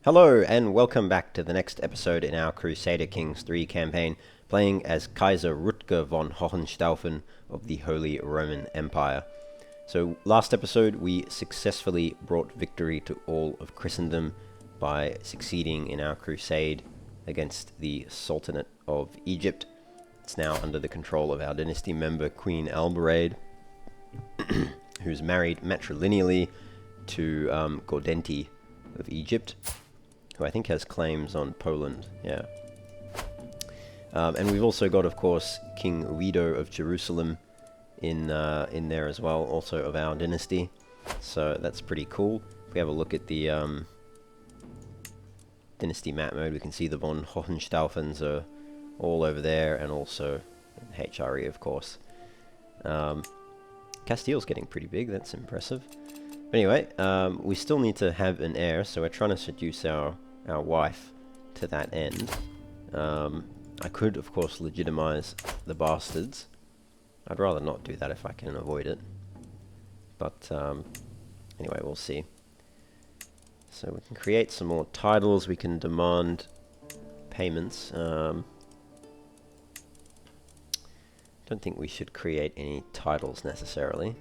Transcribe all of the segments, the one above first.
Hello, and welcome back to the next episode in our Crusader Kings 3 campaign, playing as Kaiser Rutger von Hohenstaufen of the Holy Roman Empire. So, last episode we successfully brought victory to all of Christendom by succeeding in our crusade against the Sultanate of Egypt. It's now under the control of our dynasty member, Queen Albarade, who's married matrilineally to Gaudenti of Egypt, who I think has claims on Poland, yeah. And we've also got, of course, King Wido of Jerusalem in there as well, also of our dynasty. So that's pretty cool. If we have a look at the dynasty map mode, we can see the von Hohenstaufens are all over there, and also HRE, of course. Castile's getting pretty big, that's impressive. Anyway, we still need to have an heir, so we're trying to seduce our wife to that end. I could, of course, legitimize the bastards. I'd rather not do that if I can avoid it. But, anyway, we'll see. So we can create some more titles, we can demand payments. Don't think we should create any titles necessarily.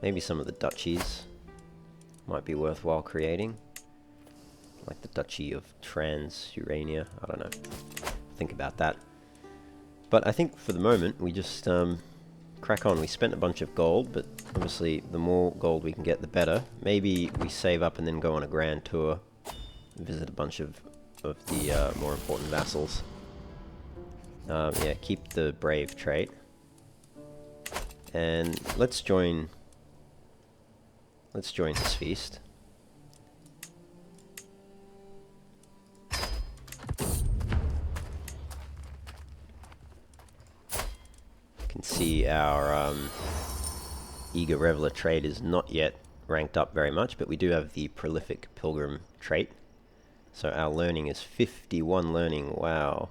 Maybe some of the duchies might be worthwhile creating. Like the Duchy of Transurania. I don't know. Think about that. But I think for the moment, we just crack on. We spent a bunch of gold, but obviously the more gold we can get, the better. Maybe we save up and then go on a grand tour. Visit a bunch of the more important vassals. Yeah, keep the brave trait. And let's join this feast. You can see our eager reveler trait is not yet ranked up very much, but we do have the prolific pilgrim trait. So our learning is 51 learning. Wow.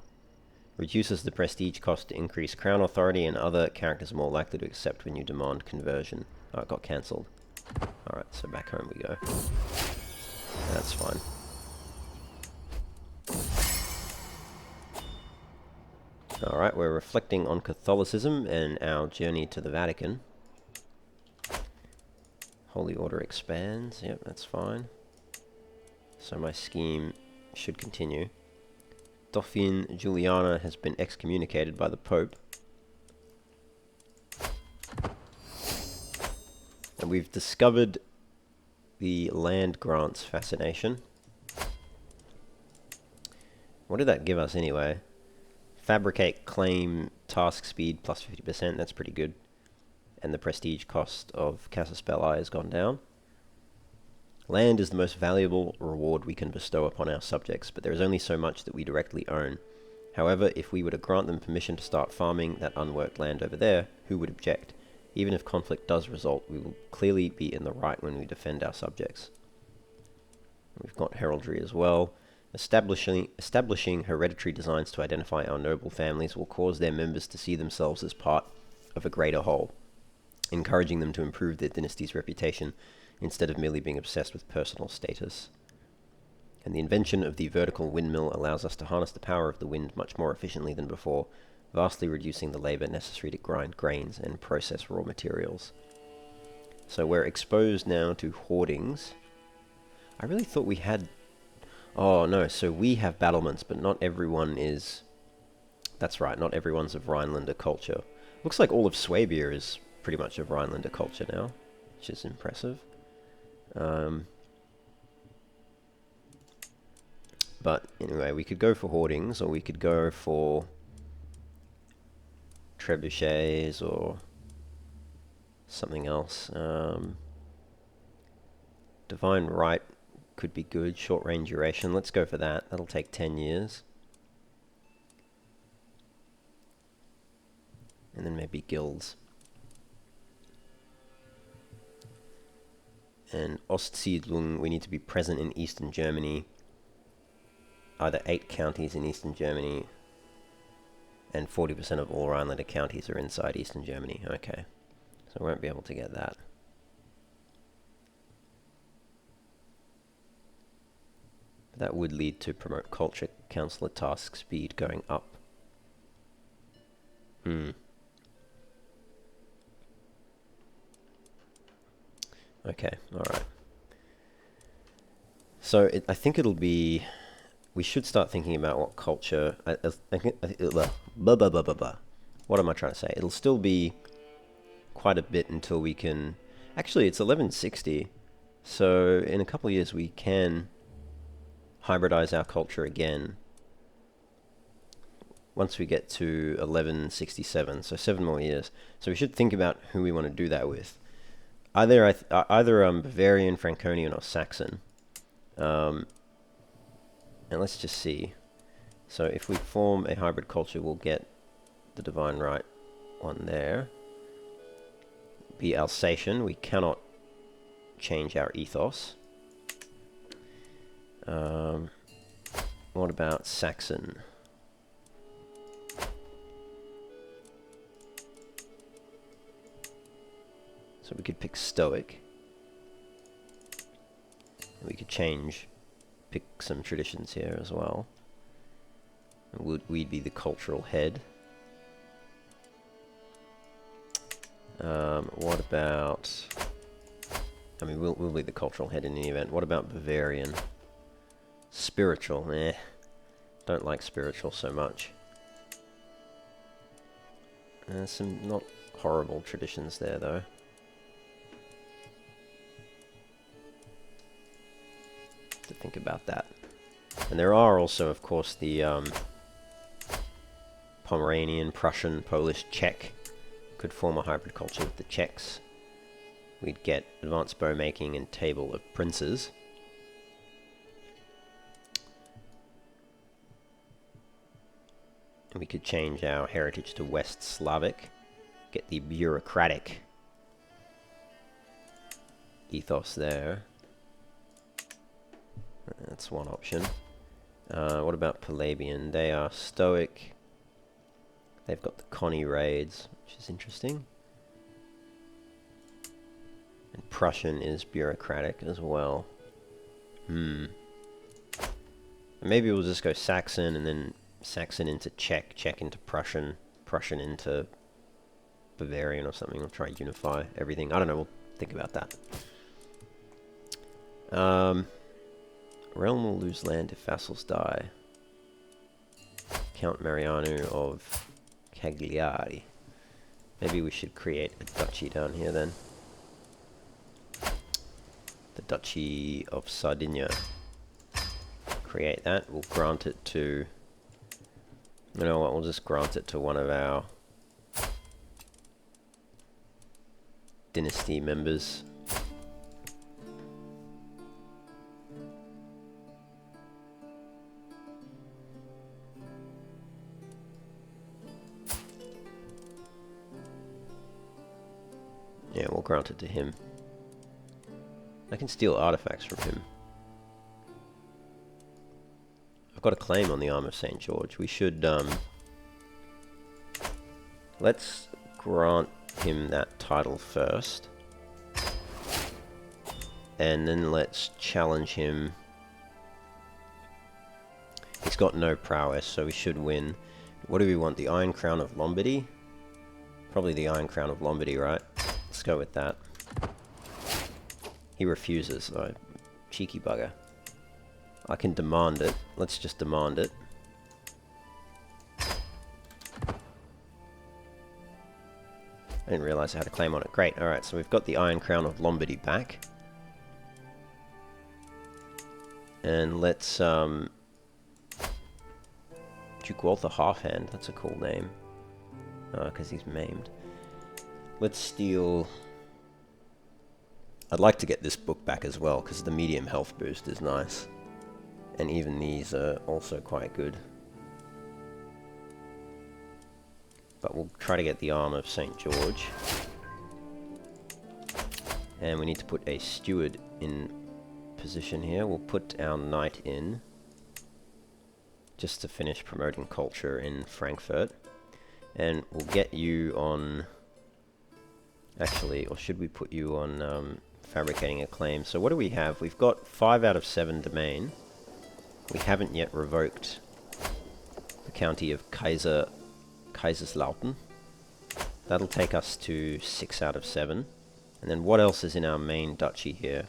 Reduces the prestige cost to increase crown authority, and other characters are more likely to accept when you demand conversion. Oh, it got cancelled. Alright, so back home we go. That's fine. Alright, we're reflecting on Catholicism and our journey to the Vatican. Holy Order expands. Yep, that's fine. So my scheme should continue. Dauphine Juliana has been excommunicated by the Pope. And we've discovered the land grants fascination. What did that give us anyway? Fabricate claim task speed plus 50%, that's pretty good. And the prestige cost of Casus Belli has gone down. Land is the most valuable reward we can bestow upon our subjects, but there is only so much that we directly own. However, if we were to grant them permission to start farming that unworked land over there, who would object? Even if conflict does result, we will clearly be in the right when we defend our subjects. We've got heraldry as well. Establishing hereditary designs to identify our noble families will cause their members to see themselves as part of a greater whole, encouraging them to improve their dynasty's reputation instead of merely being obsessed with personal status. And the invention of the vertical windmill allows us to harness the power of the wind much more efficiently than before, vastly reducing the labor necessary to grind grains and process raw materials. So we're exposed now to hoardings. I really thought we had... Oh no, so we have battlements, but not everyone is... That's right, not everyone's of Rhinelander culture. Looks like all of Swabia is pretty much of Rhinelander culture now, which is impressive. But anyway, we could go for hoardings, or we could go for trebuchets, or something else. Divine Right could be good. Short range duration. Let's go for that. That'll take 10 years. And then maybe guilds. And Ostsiedlung, we need to be present in Eastern Germany. Either 8 counties in Eastern Germany, and 40% of all Rhinelander counties are inside Eastern Germany. Okay. So we won't be able to get that. That would lead to promote culture, councillor task speed going up. Okay, alright. So I think it'll be... We should start thinking about what culture... Blah, blah, blah, blah, blah. What am I trying to say? It'll still be quite a bit until we can... Actually, it's 1160. So in a couple of years we can hybridize our culture again. Once we get to 1167, so 7 more years. So we should think about who we want to do that with. Either Bavarian, Franconian, or Saxon. And let's just see. So if we form a hybrid culture, we'll get the divine right one there. Be Alsatian. We cannot change our ethos. What about Saxon? So we could pick Stoic. And we could pick some traditions here as well. And we'd be the cultural head. What about... I mean, we'll be the cultural head in any event. What about Bavarian? Spiritual, don't like spiritual so much. Some not horrible traditions there, though. To think about that. And there are also, of course, the Pomeranian, Prussian, Polish, Czech. Could form a hybrid culture with the Czechs. We'd get advanced bow making and table of princes. And we could change our heritage to West Slavic. Get the bureaucratic ethos there. That's one option. What about Palabian? They are Stoic. They've got the Connie raids, which is interesting. And Prussian is bureaucratic as well. Maybe we'll just go Saxon and then Saxon into Czech, Czech into Prussian, Prussian into Bavarian or something. We'll try and unify everything. I don't know, we'll think about that. Realm will lose land if vassals die. Count Mariano of Cagliari. Maybe we should create a duchy down here then. The Duchy of Sardinia. Create that. We'll grant it to... You know what, we'll just grant it to one of our dynasty members. Yeah, we'll grant it to him. I can steal artifacts from him. I've got a claim on the arm of St. George. We should, let's grant him that title first. And then let's challenge him. He's got no prowess, so we should win. What do we want? The Iron Crown of Lombardy? Probably the Iron Crown of Lombardy, right? Let's go with that. He refuses, though. Cheeky bugger. I can demand it. Let's just demand it. I didn't realize I had a claim on it. Great, alright, so we've got the Iron Crown of Lombardy back. And let's, Duke Walther Halfhand, that's a cool name. Because he's maimed. Let's steal... I'd like to get this book back as well, because the medium health boost is nice. And even these are also quite good. But we'll try to get the arm of St. George. And we need to put a steward in position here. We'll put our knight in. Just to finish promoting culture in Frankfurt. And we'll get you on... Actually, or should we put you on... fabricating a claim. So what do we have? We've got 5 out of 7 domain. We haven't yet revoked the county of Kaiserslautern. That'll take us to 6 out of 7. And then what else is in our main duchy here?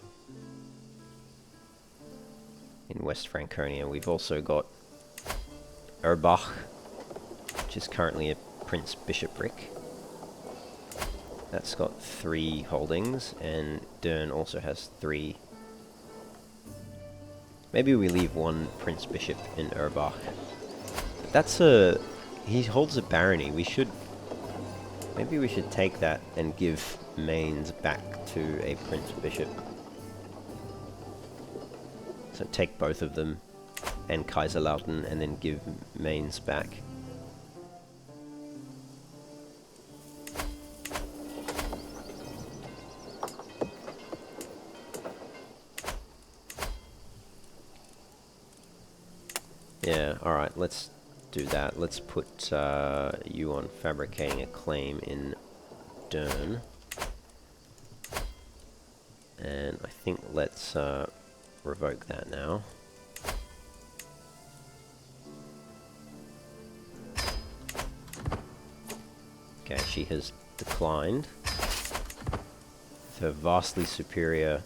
In West Franconia, we've also got Erbach, which is currently a prince-bishopric. That's got 3 holdings, and Dern also has 3. Maybe we leave 1 prince-bishop in Erbach. But that's a... he holds a barony. Maybe we should take that and give Mainz back to a prince-bishop. So take both of them and Kaiserslautern and then give Mainz back. Yeah, alright, let's do that. Let's put you on fabricating a claim in Dern. And I think let's revoke that now. Okay, she has declined. Her vastly inferior,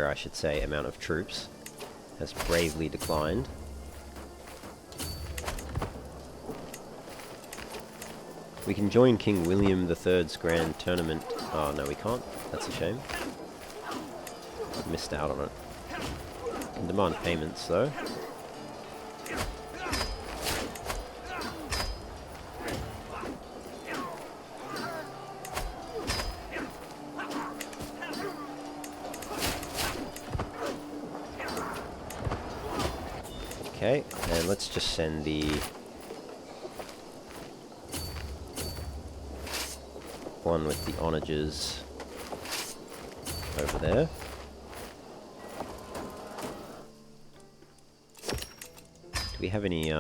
I should say, amount of troops has bravely declined. We can join King William III's grand tournament. Oh, no, we can't. That's a shame. Missed out on it. Can demand payments, though. Okay, and let's just send the one with the onages over there. Do we have any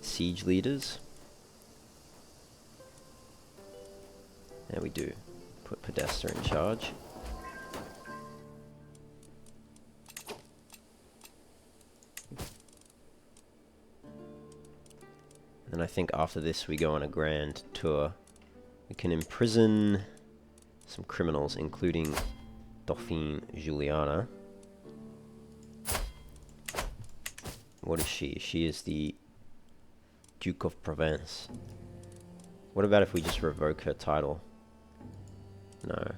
siege leaders? Yeah, we do. Put Podesta in charge. And I think after this we go on a grand tour. We can imprison some criminals, including Dauphine Juliana. What is she? She is the Duke of Provence. What about if we just revoke her title? No.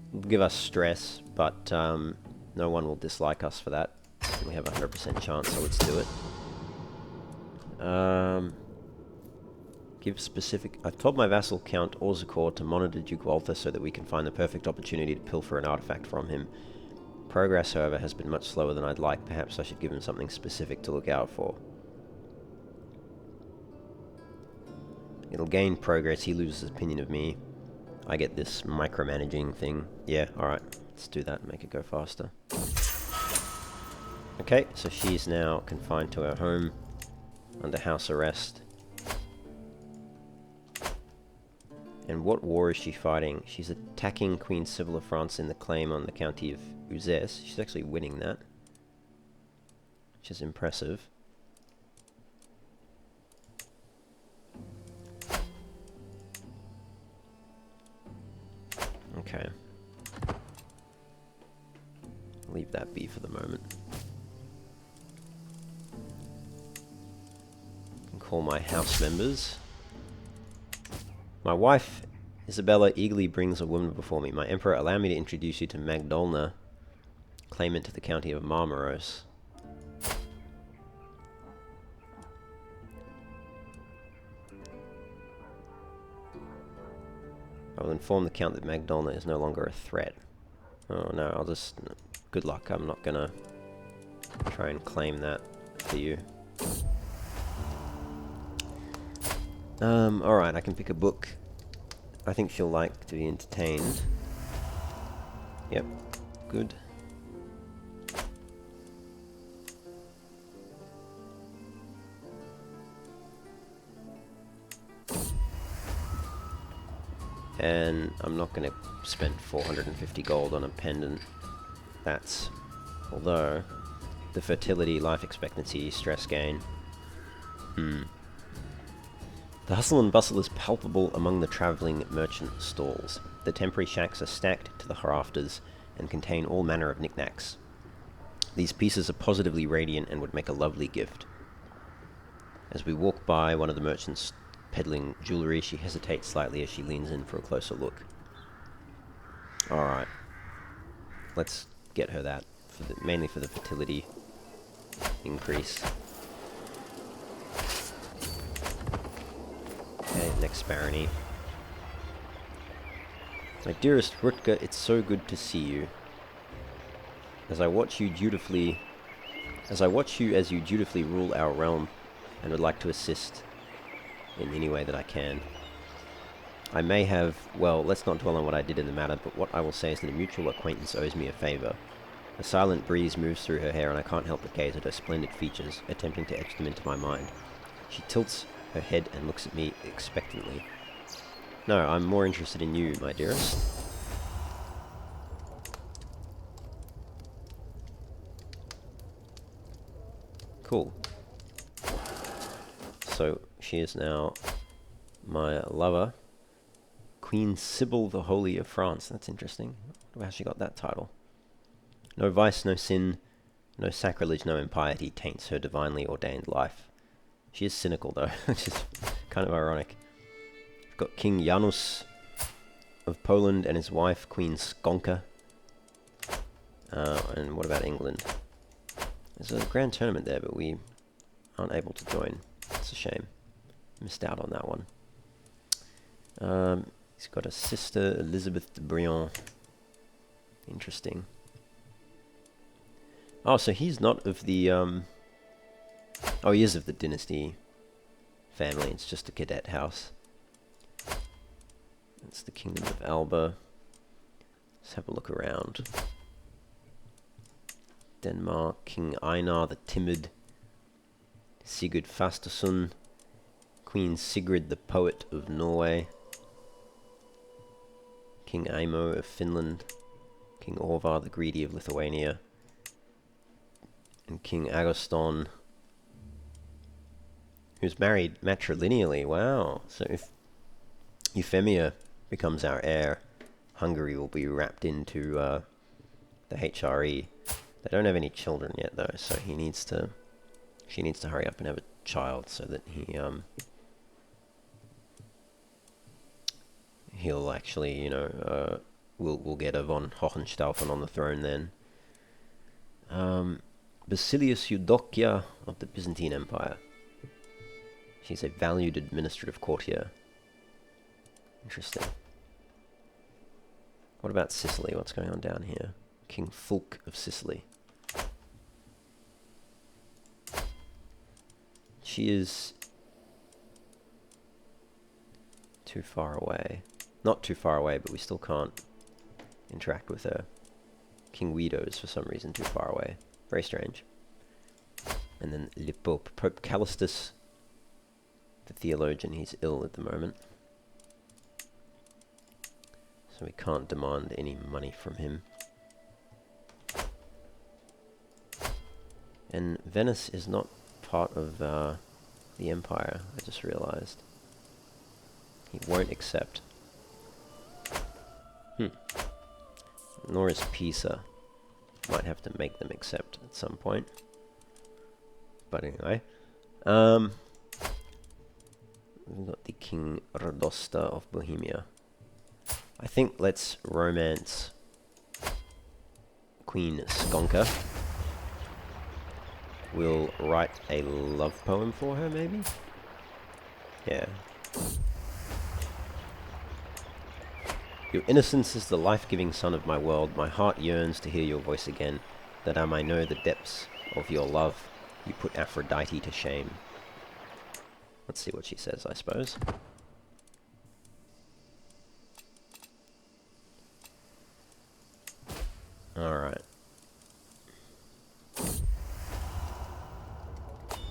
It'll give us stress, but no one will dislike us for that. We have a 100% chance, so let's do it. Give specific... I've told my vassal Count Orzicor to monitor Duke Walther so that we can find the perfect opportunity to pilfer an artifact from him. Progress, however, has been much slower than I'd like. Perhaps I should give him something specific to look out for. It'll gain progress. He loses his opinion of me. I get this micromanaging thing. Yeah, alright. Let's do that and make it go faster. Okay, so she's now confined to her home under house arrest. And what war is she fighting? She's attacking Queen Sybil of France in the claim on the county of Uzès. She's actually winning that, which is impressive. Okay. Leave that be for the moment. Can call my house members. My wife, Isabella, eagerly brings a woman before me. My emperor, allow me to introduce you to Magdolna, claimant to the county of Marmaros. I will inform the count that Magdolna is no longer a threat. Oh no, I'll just... Good luck, I'm not gonna try and claim that for you. Alright, I can pick a book. I think she'll like to be entertained. Yep, good. And I'm not going to spend 450 gold on a pendant. That's... although, the fertility, life expectancy, stress gain. The hustle and bustle is palpable among the travelling merchant stalls. The temporary shacks are stacked to the rafters and contain all manner of knickknacks. These pieces are positively radiant and would make a lovely gift. As we walk by one of the merchants peddling jewellery, she hesitates slightly as she leans in for a closer look. Alright. Let's get her that, mainly for the fertility increase. Okay, next Barony. My dearest Rutger, it's so good to see you. As I watch you as you dutifully rule our realm, and would like to assist in any way that I can. I may have, well, let's not dwell on what I did in the matter, but what I will say is that a mutual acquaintance owes me a favour. A silent breeze moves through her hair, and I can't help but gaze at her splendid features, attempting to etch them into my mind. She tilts her head and looks at me expectantly. No, I'm more interested in you, my dearest. Cool. So, she is now my lover. Queen Sybil the Holy of France. That's interesting. How she got that title. No vice, no sin, no sacrilege, no impiety taints her divinely ordained life. She is cynical, though, which is kind of ironic. We've got King Janusz of Poland and his wife, Queen Skonka. And what about England? There's a grand tournament there, but we aren't able to join. It's a shame. Missed out on that one. He's got a sister, Elizabeth de Brion. Interesting. Oh, so he's not of the, oh, he is of the dynasty family. It's just a cadet house. It's the Kingdom of Alba. Let's have a look around. Denmark, King Einar the Timid. Sigurd Fastason. Queen Sigrid the Poet of Norway. King Aimo of Finland. King Orvar the Greedy of Lithuania. And King Agoston, who's married matrilineally. Wow. So if Euphemia becomes our heir, Hungary will be wrapped into the HRE. They don't have any children yet, though, so she needs to hurry up and have a child so that he'll actually, you know, we'll get a von Hohenstaufen on the throne then. Basilius Eudokia of the Byzantine Empire. She's a valued administrative courtier. Interesting. What about Sicily? What's going on down here? King Fulk of Sicily. She is too far away. Not too far away, but we still can't interact with her. King Guido is for some reason too far away. Very strange. And then Le Pope. Pope Callistus, the theologian, he's ill at the moment. So we can't demand any money from him. And Venice is not part of the empire, I just realized. He won't accept. Nor is Pisa. Might have to make them accept at some point. But anyway. We've got the King Radosta of Bohemia. I think let's romance Queen Skonka. We'll write a love poem for her, maybe? Yeah. Your innocence is the life-giving sun of my world. My heart yearns to hear your voice again, that I may know the depths of your love. You put Aphrodite to shame. Let's see what she says, I suppose. Alright.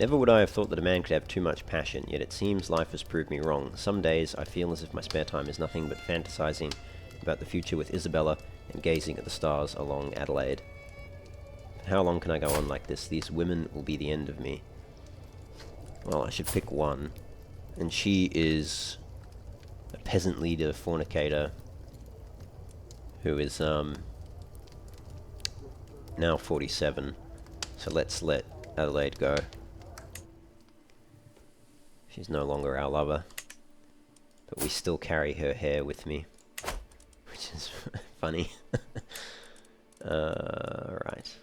Never would I have thought that a man could have too much passion, yet it seems life has proved me wrong. Some days I feel as if my spare time is nothing but fantasizing about the future with Isabella and gazing at the stars along Adelaide. How long can I go on like this? These women will be the end of me. Well, I should pick one. And she is a peasant leader, fornicator, who is now 47. So let's let Adelaide go. She's no longer our lover. But we still carry her hair with me. Which is funny. Right.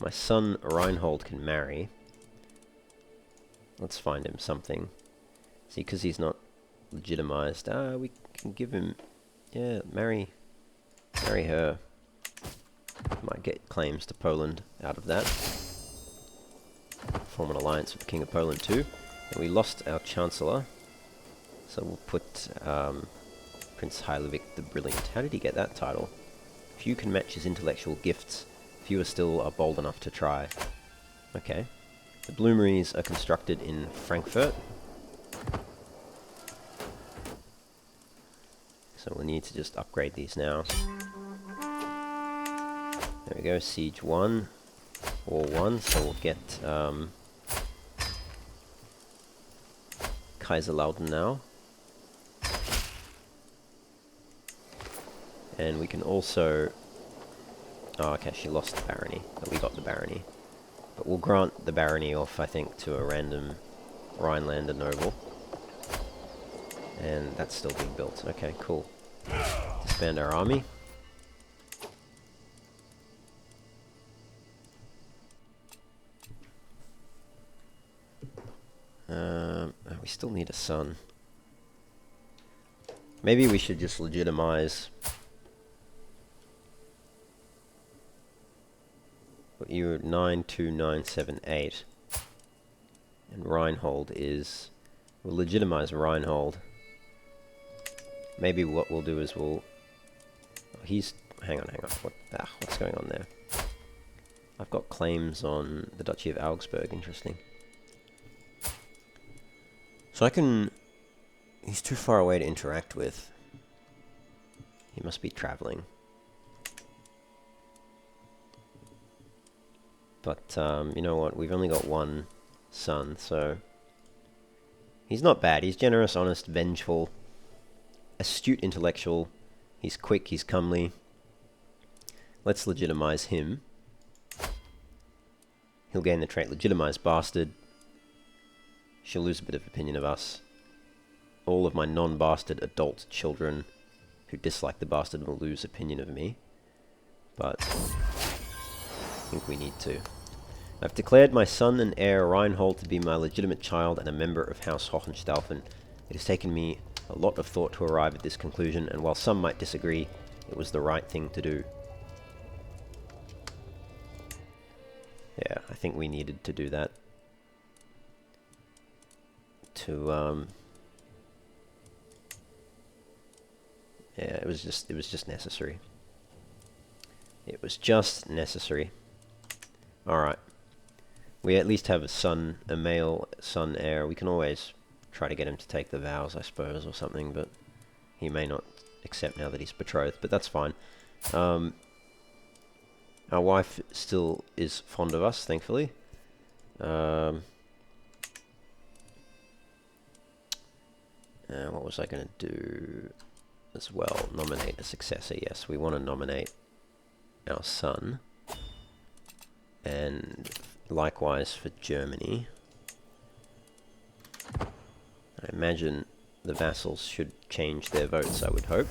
My son Reinhold can marry. Let's find him something. See, because he's not legitimized. We can give him... Yeah, marry her. Might get claims to Poland out of that. Form an alliance with the King of Poland too. And we lost our Chancellor. So we'll put Prince Hylevik the Brilliant. How did he get that title? Few can match his intellectual gifts. Fewer still are bold enough to try. Okay. The bloomeries are constructed in Frankfurt. So we'll need to just upgrade these now. There we go, Siege 1. War 1, so we'll get Kaiserlautern now. And we can also... Oh, okay, she lost the barony, but we got the barony. But we'll grant the barony off, I think, to a random Rhinelander noble. And that's still being built. Okay, cool. Disband our army. We still need a son. Maybe we should just legitimize... You're 92978. And Reinhold is... We'll legitimize Reinhold. Maybe what we'll do is we'll... Oh, he's... Hang on. What's going on there? I've got claims on the Duchy of Augsburg. Interesting. So I can... He's too far away to interact with. He must be traveling. But, you know what? We've only got one son, so... He's not bad. He's generous, honest, vengeful, astute intellectual. He's quick, he's comely. Let's legitimize him. He'll gain the trait Legitimized Bastard. She'll lose a bit of opinion of us. All of my non-bastard adult children who dislike the bastard will lose opinion of me. But I think we need to. I've declared my son and heir Reinhold to be my legitimate child and a member of House Hohenstaufen. It has taken me a lot of thought to arrive at this conclusion, and while some might disagree, it was the right thing to do. Yeah, I think we needed to do that. Yeah, it was just necessary. It was just necessary. Alright. We at least have a male son heir. We can always try to get him to take the vows, I suppose, or something, but he may not accept now that he's betrothed, but that's fine. Our wife still is fond of us, thankfully. What was I going to do as well? Nominate a successor. Yes, we want to nominate our son. And likewise for Germany. I imagine the vassals should change their votes, I would hope.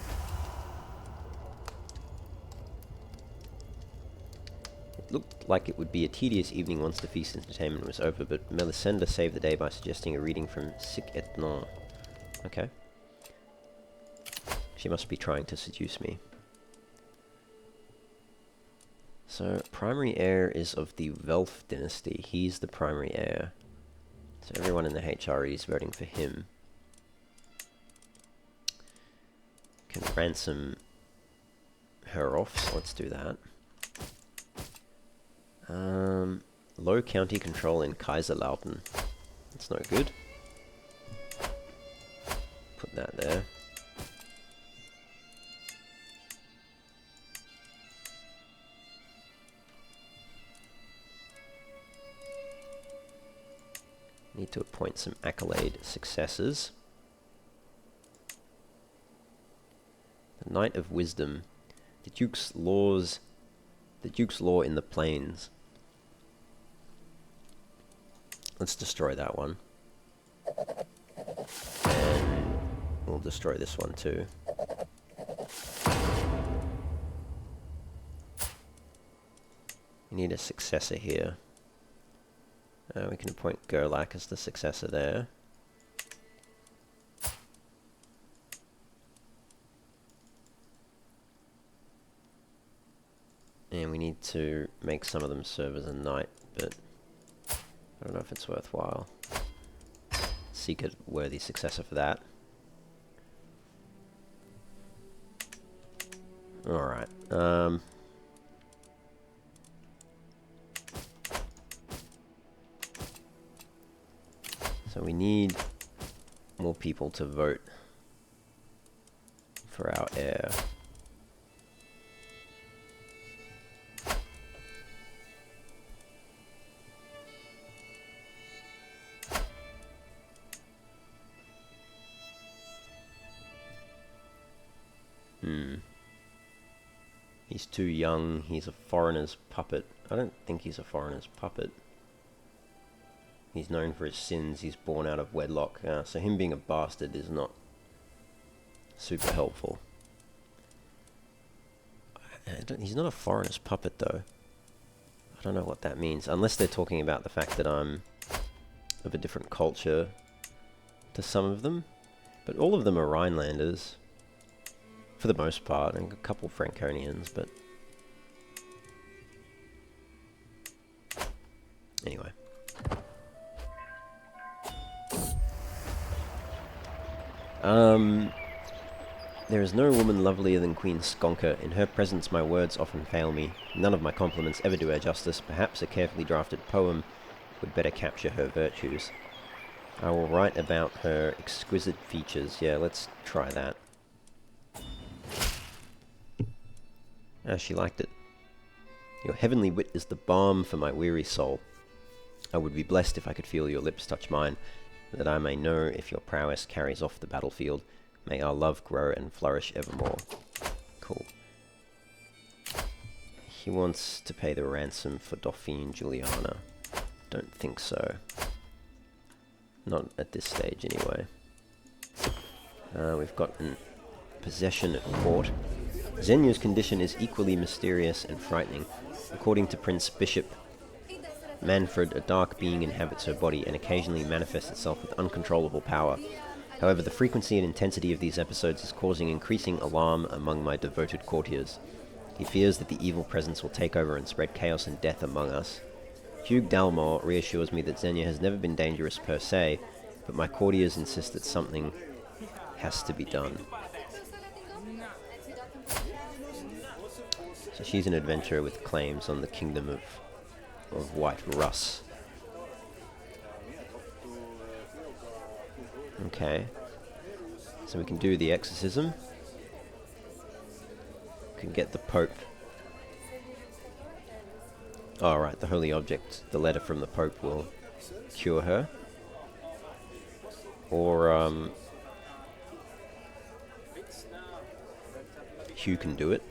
It looked like it would be a tedious evening once the feast entertainment was over, but Melisenda saved the day by suggesting a reading from Sic et Non. Okay. She must be trying to seduce me. So, primary heir is of the Welf dynasty. He's the primary heir. So everyone in the HRE is voting for him. Can ransom her off, so let's do that. Low county control in Kaiserlautern. That's no good. Put that there. Need to appoint some accolade successors. The Knight of Wisdom. The Duke's laws. The Duke's law in the plains. Let's destroy that one. And we'll destroy this one too. We need a successor here. We can appoint Gerlach as the successor there. And we need to make some of them serve as a knight, but I don't know if it's worthwhile. Seek a worthy successor for that. Alright. So we need more people to vote for our heir. He's too young. He's a foreigner's puppet. I don't think he's a foreigner's puppet. He's known for his sins. He's born out of wedlock. So him being a bastard is not super helpful. He's not a foreigner's puppet, though. I don't know what that means. Unless they're talking about the fact that I'm of a different culture to some of them. But all of them are Rhinelanders. For the most part, and a couple Franconians, but anyway. There is no woman lovelier than Queen Skonka. In her presence my words often fail me. None of my compliments ever do her justice. Perhaps a carefully drafted poem would better capture her virtues. I will write about her exquisite features. Yeah, let's try that. She liked it. Your heavenly wit is the balm for my weary soul. I would be blessed if I could feel your lips touch mine, that I may know if your prowess carries off the battlefield. May our love grow and flourish evermore. Cool. He wants to pay the ransom for Dauphine Juliana. Don't think so. Not at this stage, anyway. We've got a possession at court. Xenia's condition is equally mysterious and frightening. According to Prince Bishop Manfred, a dark being inhabits her body and occasionally manifests itself with uncontrollable power. However, the frequency and intensity of these episodes is causing increasing alarm among my devoted courtiers. He fears that the evil presence will take over and spread chaos and death among us. Hugh Dalmore reassures me that Xenia has never been dangerous per se, but my courtiers insist that something has to be done. So she's an adventurer with claims on the kingdom of White Russ. Okay. So we can do the exorcism. We can get the Pope. Oh, right, the holy object, the letter from the Pope will cure her. Or, Hugh can do it.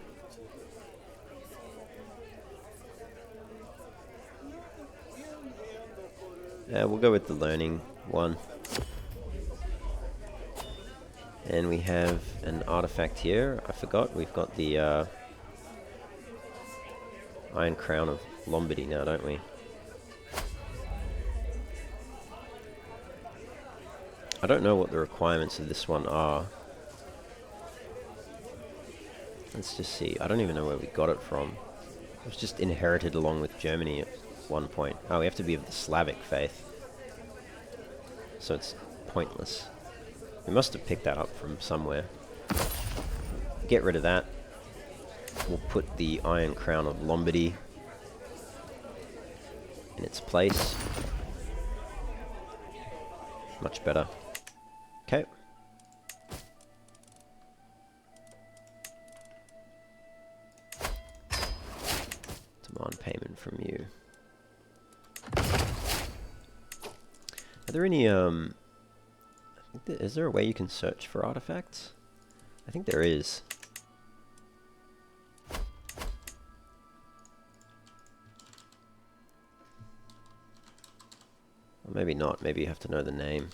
We'll go with the learning one. And we have an artifact here. I forgot, we've got the Iron Crown of Lombardy now, don't we? I don't know what the requirements of this one are. Let's just see. I don't even know where we got it from. It was just inherited along with Germany at one point. Oh, we have to be of the Slavic faith. So it's pointless. We must have picked that up from somewhere. Get rid of that. We'll put the Iron Crown of Lombardy. in its place. Much better. Okay. Demand payment from you. Are there any, is there a way you can search for artifacts? I think there is. Or maybe not, maybe you have to know the name.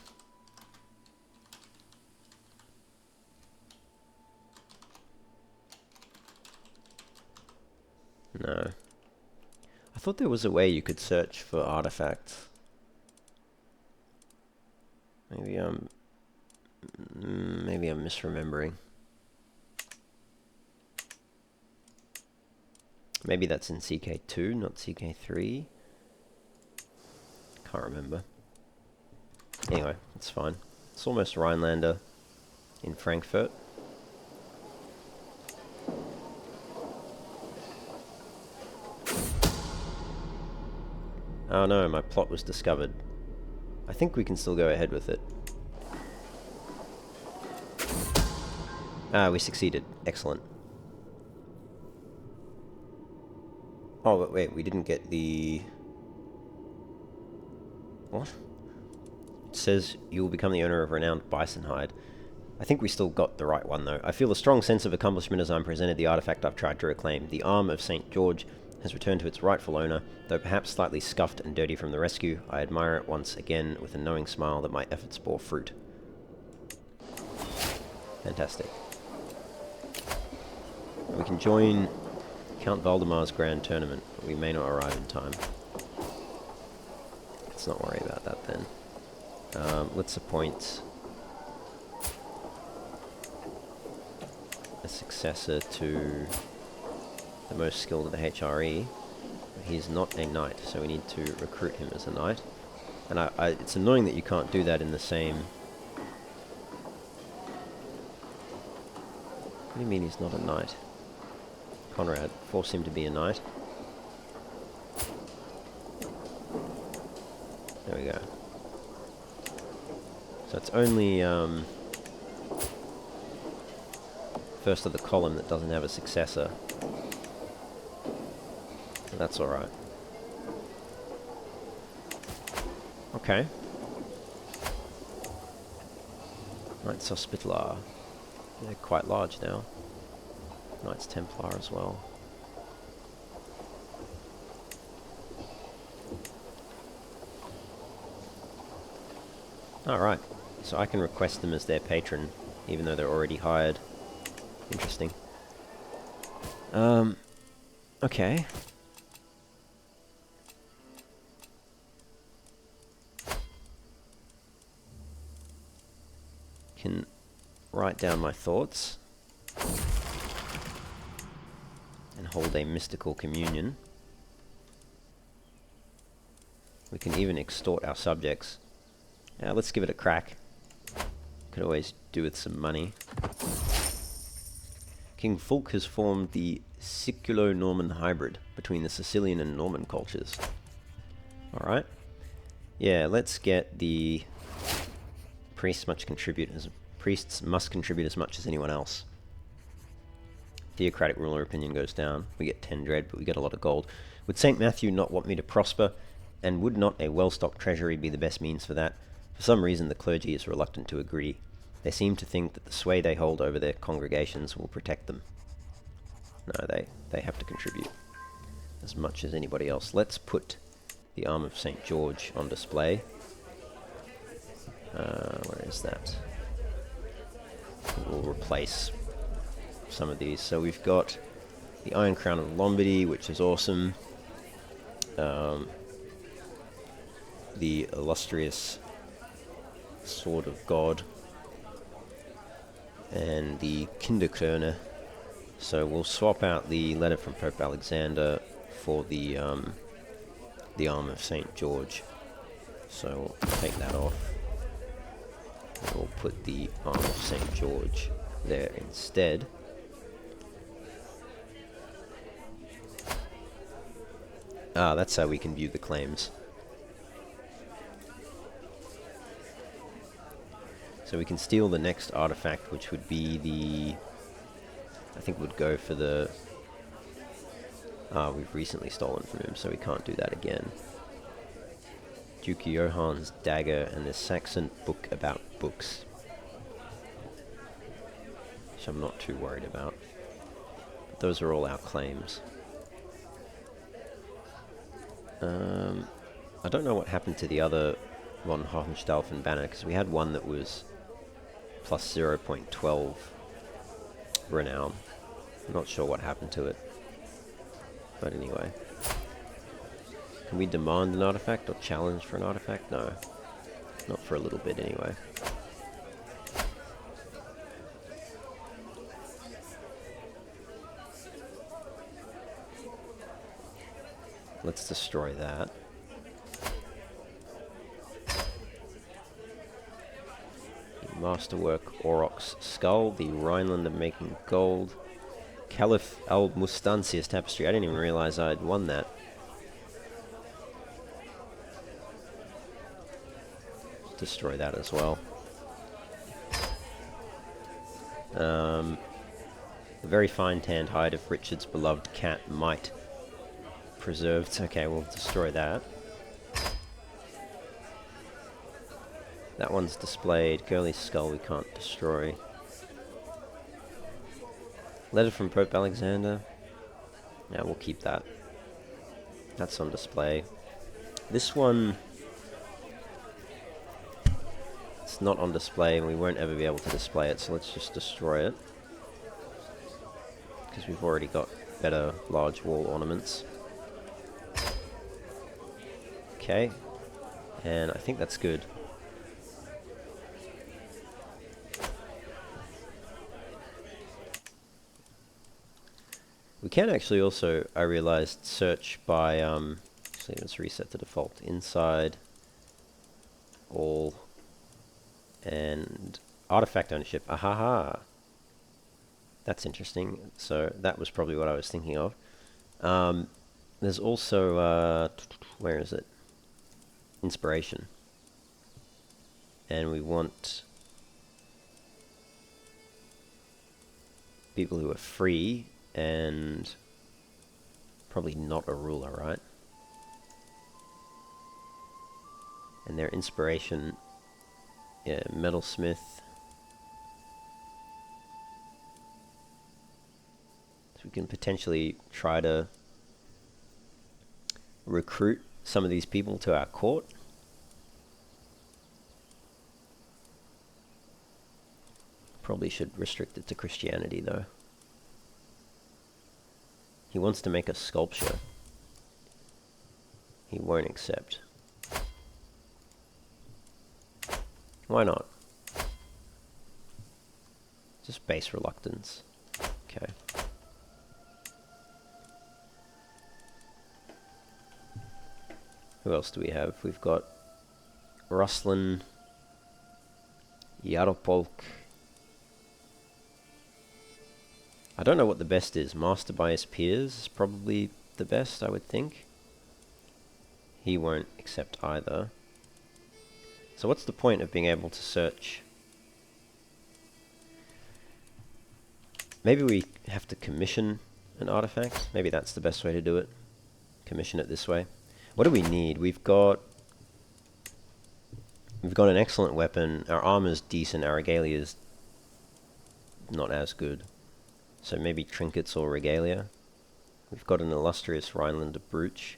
No. I thought there was a way you could search for artifacts. Maybe I'm misremembering. Maybe that's in CK2, not CK3. Can't remember. Anyway, it's fine. It's almost Rhinelander in Frankfurt. Oh no, my plot was discovered. I think we can still go ahead with it. Ah, we succeeded. Excellent. Oh, but wait, we didn't get the... What? It says you will become the owner of renowned bison hide. I think we still got the right one, though. I feel a strong sense of accomplishment as I'm presented the artifact I've tried to reclaim. The arm of St. George has returned to its rightful owner, though perhaps slightly scuffed and dirty from the rescue. I admire it once again with a knowing smile that my efforts bore fruit. Fantastic. We can join Count Valdemar's grand tournament, but we may not arrive in time. Let's not worry about that then. Let's appoint a successor to the most skilled of the HRE. He's not a knight, so we need to recruit him as a knight. And it's annoying that you can't do that in the same... What do you mean he's not a knight? Conrad, force him to be a knight. There we go. So it's only first of the column that doesn't have a successor. So that's alright. Okay. Knights Hospitaller. They're quite large now. Knights Templar as well. Alright, so I can request them as their patron, even though they're already hired. Interesting. Okay. Can write down my thoughts. And hold a mystical communion. We can even extort our subjects. Yeah, let's give it a crack. Could always do with some money. King Fulk has formed the Siculo-Norman hybrid between the Sicilian and Norman cultures. Alright. Yeah, let's get the priests must contribute as much as anyone else. Theocratic ruler opinion goes down. We get 10 dread, but we get a lot of gold. Would St. Matthew not want me to prosper? And would not a well-stocked treasury be the best means for that? For some reason, the clergy is reluctant to agree. They seem to think that the sway they hold over their congregations will protect them. No, they have to contribute as much as anybody else. Let's put the arm of St. George on display. Where is that? We'll replace some of these. So we've got the Iron Crown of Lombardy, which is awesome. The illustrious Sword of God. And the Kinderkrone. So we'll swap out the letter from Pope Alexander for the arm of St. George. So we'll take that off. We'll put the arm of St. George there instead. Ah, that's how we can view the claims. So we can steal the next artifact, which would be the... I think would go for the... Ah, we've recently stolen from him, so we can't do that again. Duke Johann's dagger and the Saxon book about books, which I'm not too worried about. But those are all our claims. I don't know what happened to the other one, Hohenstaufen banner, because we had one that was plus 0.12 renown. I'm not sure what happened to it. But anyway. Can we demand an artifact or challenge for an artifact? No. Not for a little bit anyway. Let's destroy that. The Masterwork Aurochs Skull, the Rhineland of Making Gold, Caliph al-Mustancia's Tapestry. I didn't even realize I'd won that. Destroy that as well. The very fine tanned hide of Richard's beloved cat, Might. Preserved. Okay, we'll destroy that. That one's displayed. Gurley's skull we can't destroy. Letter from Pope Alexander. Yeah, we'll keep that. That's on display. This one... it's not on display and we won't ever be able to display it, so let's just destroy it. Because we've already got better large wall ornaments. Okay. And I think that's good. We can actually also, I realized, search by, actually let's reset the default. Inside, all, and artifact ownership. Ahaha! That's interesting. So that was probably what I was thinking of. There's also, where is it? Inspiration. And we want people who are free and probably not a ruler, right? And their inspiration, yeah, metalsmith. So we can potentially try to recruit some of these people to our court. Probably should restrict it to Christianity though. He wants to make a sculpture. He won't accept. Why not? Just base reluctance. Okay. Who else do we have? We've got Ruslan, Yaropolk. I don't know what the best is. Master by his peers is probably the best, I would think. He won't accept either. So what's the point of being able to search? Maybe we have to commission an artifact. Maybe that's the best way to do it. Commission it this way. What do we need? We've got an excellent weapon. Our armor's decent. Our regalia's not as good. So maybe trinkets or regalia. We've got an illustrious Rhinelander brooch.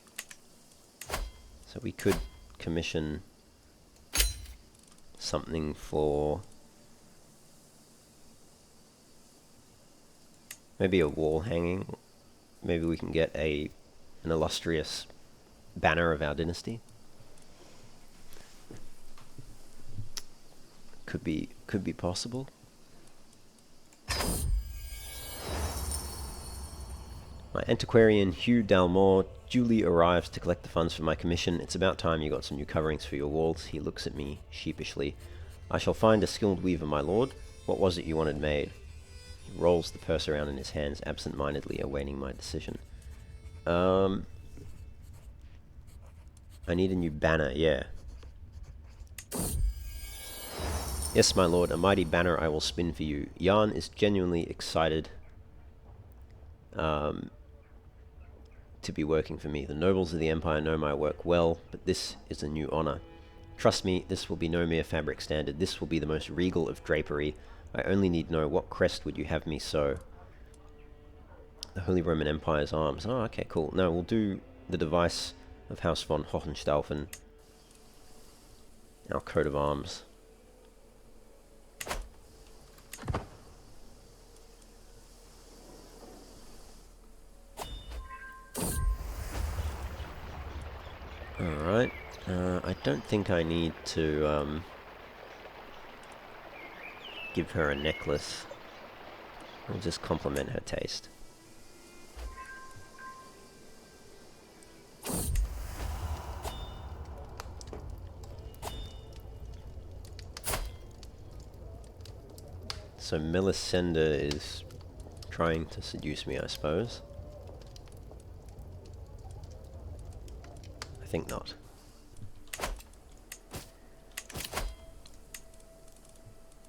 So we could commission something for maybe a wall hanging. Maybe we can get an illustrious banner of our dynasty. Could be possible. My antiquarian Hugh Dalmore duly arrives to collect the funds for my commission. It's about time you got some new coverings for your walls. He looks at me sheepishly. I shall find a skilled weaver, my lord. What was it you wanted made? He rolls the purse around in his hands, absent-mindedly awaiting my decision. I need a new banner, yeah. Yes, my lord, a mighty banner I will spin for you. Jan is genuinely excited to be working for me. The nobles of the Empire know my work well, but this is a new honor. Trust me, this will be no mere fabric standard. This will be the most regal of drapery. I only need know what crest would you have me sew? The Holy Roman Empire's arms. Oh, okay, cool. No, we'll do the device of House von Hohenstaufen. Our coat of arms. Alright. I don't think I need to give her a necklace. I'll just compliment her taste. So Melisenda is trying to seduce me, I suppose. I think not.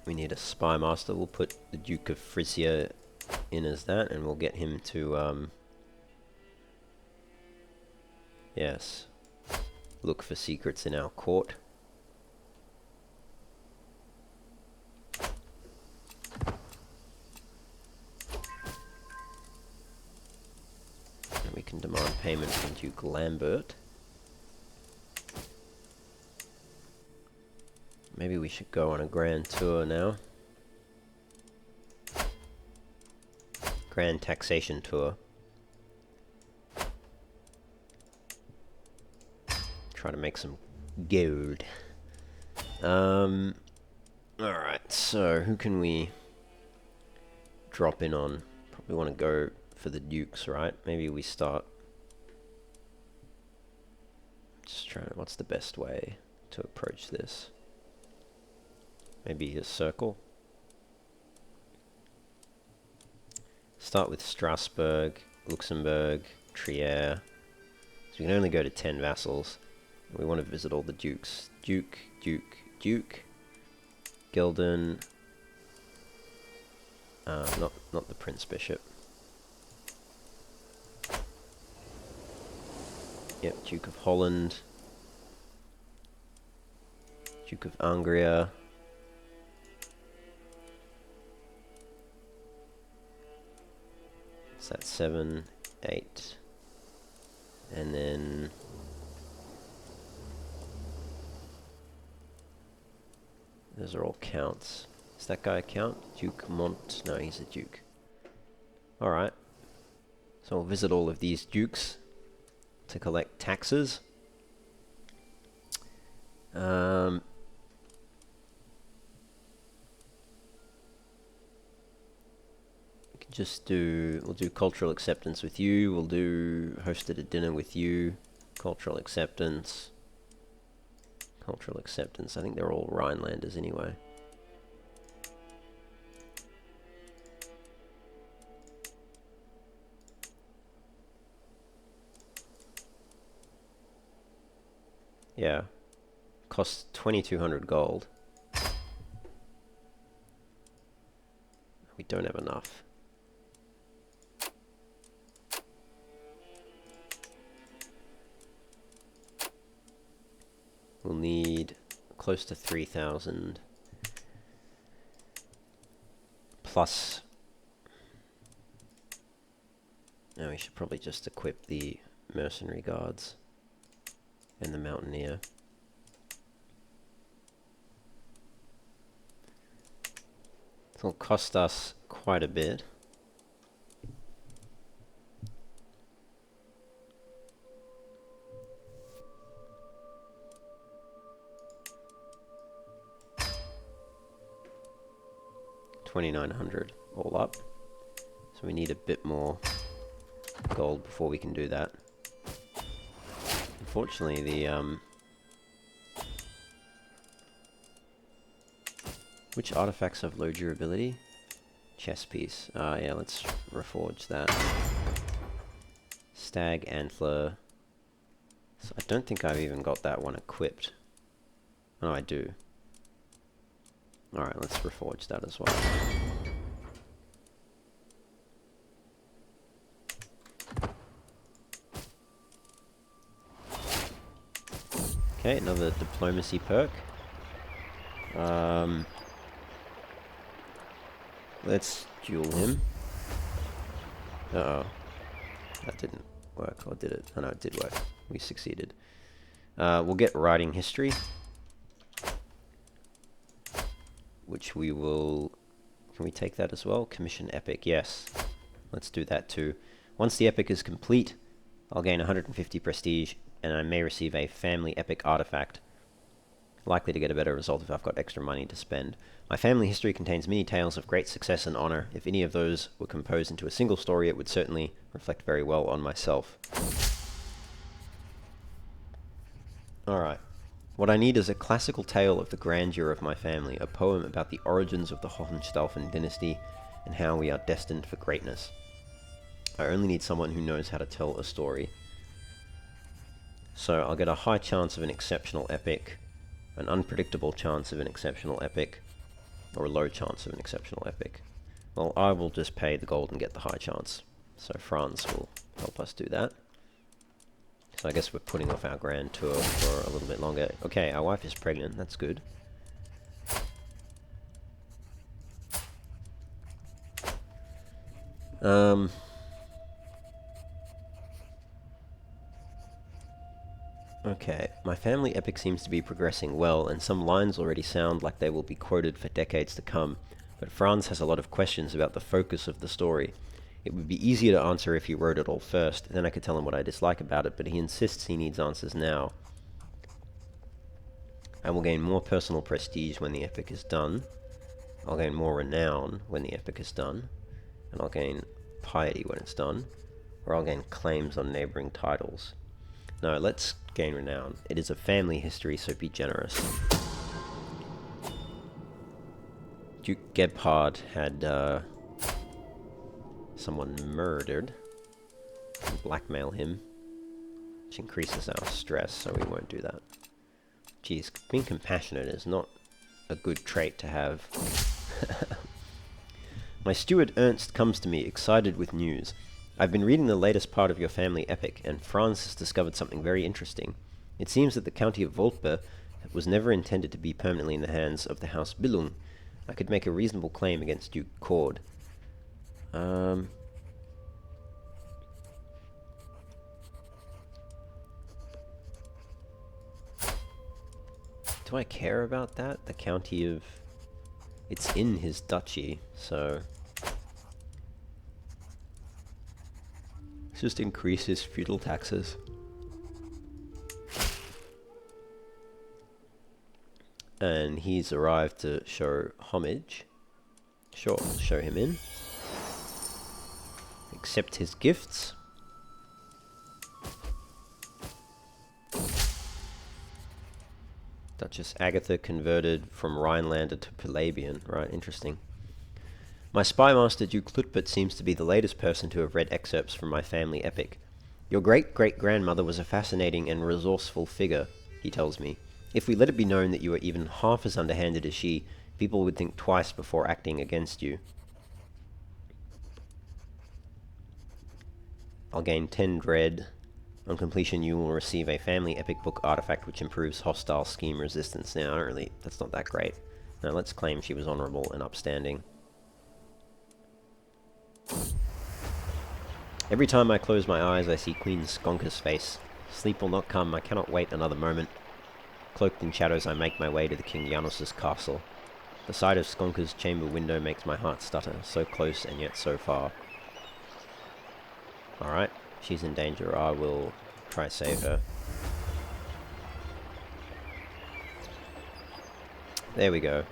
We need a spy master. We'll put the Duke of Frisia in as that, and we'll get him to, yes, look for secrets in our court. And we can demand payment from Duke Lambert. Maybe we should go on a grand tour now. Grand taxation tour. Try to make some gold. Alright, so who can we drop in on? Probably want to go for the dukes, right? Maybe we start... Just trying, what's the best way to approach this? Maybe a circle. Start with Strasbourg, Luxembourg, Trier. So we can only go to 10 vassals. We want to visit all the dukes. Duke, Duke, Duke. Gildan. Not the Prince Bishop. Yep, Duke of Holland. Duke of Angria. That's 7, 8, and then those are all counts. Is that guy a count? Duke Mont? No, he's a duke. Alright. So we'll visit all of these dukes to collect taxes. We'll do cultural acceptance with you, we'll do hosted a dinner with you, cultural acceptance, I think they're all Rhinelanders anyway. Yeah, costs 2,200 gold. We don't have enough. We'll need close to 3,000 plus. Now we should probably just equip the mercenary guards and the mountaineer. It'll cost us quite a bit. $2,900 all up. So we need a bit more gold before we can do that. Unfortunately, the which artifacts have low durability? Chess piece. Yeah, let's reforge that. Stag antler, So I don't think I've even got that one equipped. Oh, I do. Alright, let's reforge that as well. Okay, another diplomacy perk. Let's duel him. Uh-oh. That didn't work, or did it? Oh no, it did work. We succeeded. We'll get writing history. Which we will... Can we take that as well? Commission epic, yes. Let's do that too. Once the epic is complete, I'll gain 150 prestige, and I may receive a family epic artifact. Likely to get a better result if I've got extra money to spend. My family history contains many tales of great success and honor. If any of those were composed into a single story, it would certainly reflect very well on myself. Alright. What I need is a classical tale of the grandeur of my family, a poem about the origins of the Hohenstaufen dynasty, and how we are destined for greatness. I only need someone who knows how to tell a story. So I'll get a high chance of an exceptional epic, an unpredictable chance of an exceptional epic, or a low chance of an exceptional epic. Well, I will just pay the gold and get the high chance. So France will help us do that. So I guess we're putting off our grand tour for a little bit longer. Okay, our wife is pregnant, that's good. Okay, my family epic seems to be progressing well, and some lines already sound like they will be quoted for decades to come, but Franz has a lot of questions about the focus of the story. It would be easier to answer if he wrote it all first, then I could tell him what I dislike about it, but he insists he needs answers now. I will gain more personal prestige when the epic is done. I'll gain more renown when the epic is done, and I'll gain piety when it's done, or I'll gain claims on neighboring titles. No, let's gain renown. It is a family history, so be generous. Duke Gebhard had someone murdered. Blackmail him, which increases our stress, so we won't do that. Geez, being compassionate is not a good trait to have. My steward Ernst comes to me, excited with news. I've been reading the latest part of your family epic, and Franz has discovered something very interesting. It seems that the county of Volpe was never intended to be permanently in the hands of the House Billung. I could make a reasonable claim against Duke Cord. Do I care about that? The county of... It's in his duchy, so... Just increase his feudal taxes. And he's arrived to show homage. Sure, show him in. Accept his gifts. Duchess Agatha converted from Rhinelander to Pelagian. Right, interesting. My spy master Duke Lutbert seems to be the latest person to have read excerpts from my family epic. Your great-great-grandmother was a fascinating and resourceful figure, he tells me. If we let it be known that you are even half as underhanded as she, people would think twice before acting against you. I'll gain 10 dread. On completion, you will receive a family epic book artifact which improves hostile scheme resistance. Now, that's not that great. Now, let's claim she was honorable and upstanding. Every time I close my eyes, I see Queen Skonka's face. Sleep will not come, I cannot wait another moment. Cloaked in shadows, I make my way to the King Janos' castle. The sight of Skonka's chamber window makes my heart stutter, so close and yet so far. Alright, she's in danger, I will try to save her. There we go.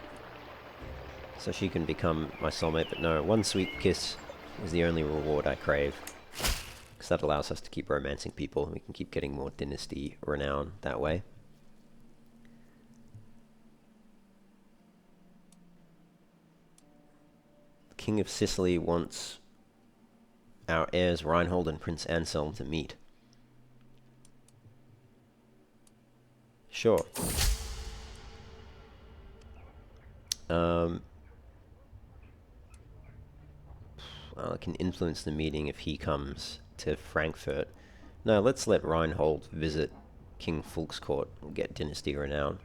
So she can become my soulmate, but no, one sweet kiss is the only reward I crave. Because that allows us to keep romancing people, and we can keep getting more dynasty renown that way. The King of Sicily wants our heirs Reinhold and Prince Anselm to meet. Sure. Well, I can influence the meeting if he comes to Frankfurt. No, let's let Reinhold visit King Fulk's court and get dynasty renown.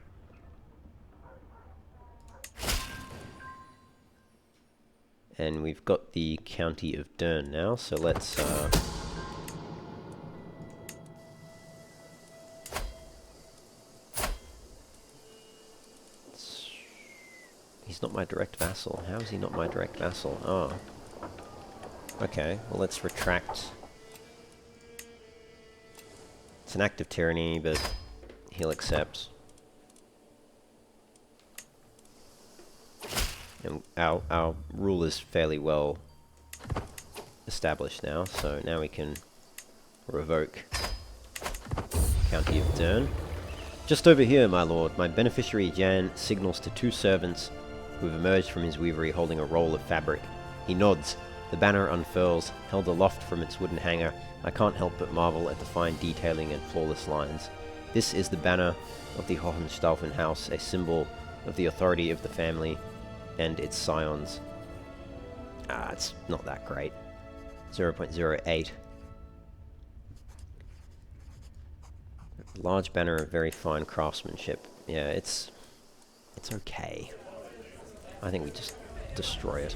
And we've got the county of Dern now, so let's he's not my direct vassal. How is he not my direct vassal? Oh. Okay, well let's retract. It's an act of tyranny, but he'll accept. And our rule is fairly well established now, so now we can revoke County of Dern. Just over here, my lord, my beneficiary Jan signals to two servants who have emerged from his weavery holding a roll of fabric. He nods. The banner unfurls, held aloft from its wooden hanger. I can't help but marvel at the fine detailing and flawless lines. This is the banner of the Hohenstaufen house, a symbol of the authority of the family and its scions. It's not that great. 0.08. Large banner of very fine craftsmanship. Yeah, it's okay. I think we just destroy it.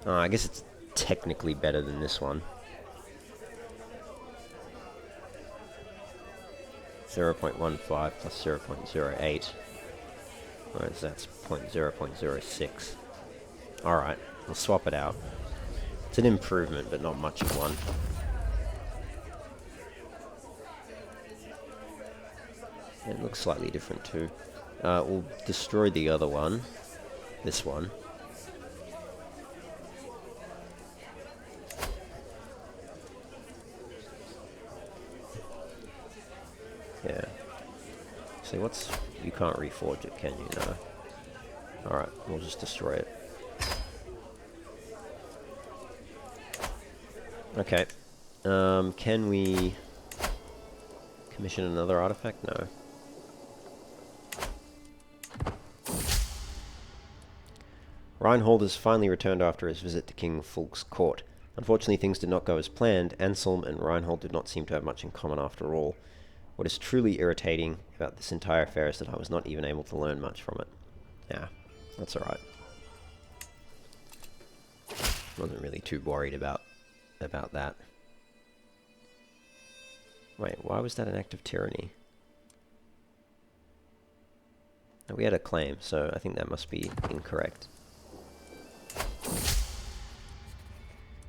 I guess it's technically better than this one. 0.15 plus 0.08. Whereas that's 0.06. Alright, we'll swap it out. It's an improvement, but not much of one. It looks slightly different too. We'll destroy the other one. This one. Yeah. See, you can't reforge it, can you? No. Alright, we'll just destroy it. Okay. Can we commission another artifact? No. Reinhold has finally returned after his visit to King Fulk's court. Unfortunately, things did not go as planned. Anselm and Reinhold did not seem to have much in common after all. What is truly irritating about this entire affair is that I was not even able to learn much from it. Yeah, that's alright. Wasn't really too worried about that. Wait, why was that an act of tyranny? No, we had a claim, so I think that must be incorrect.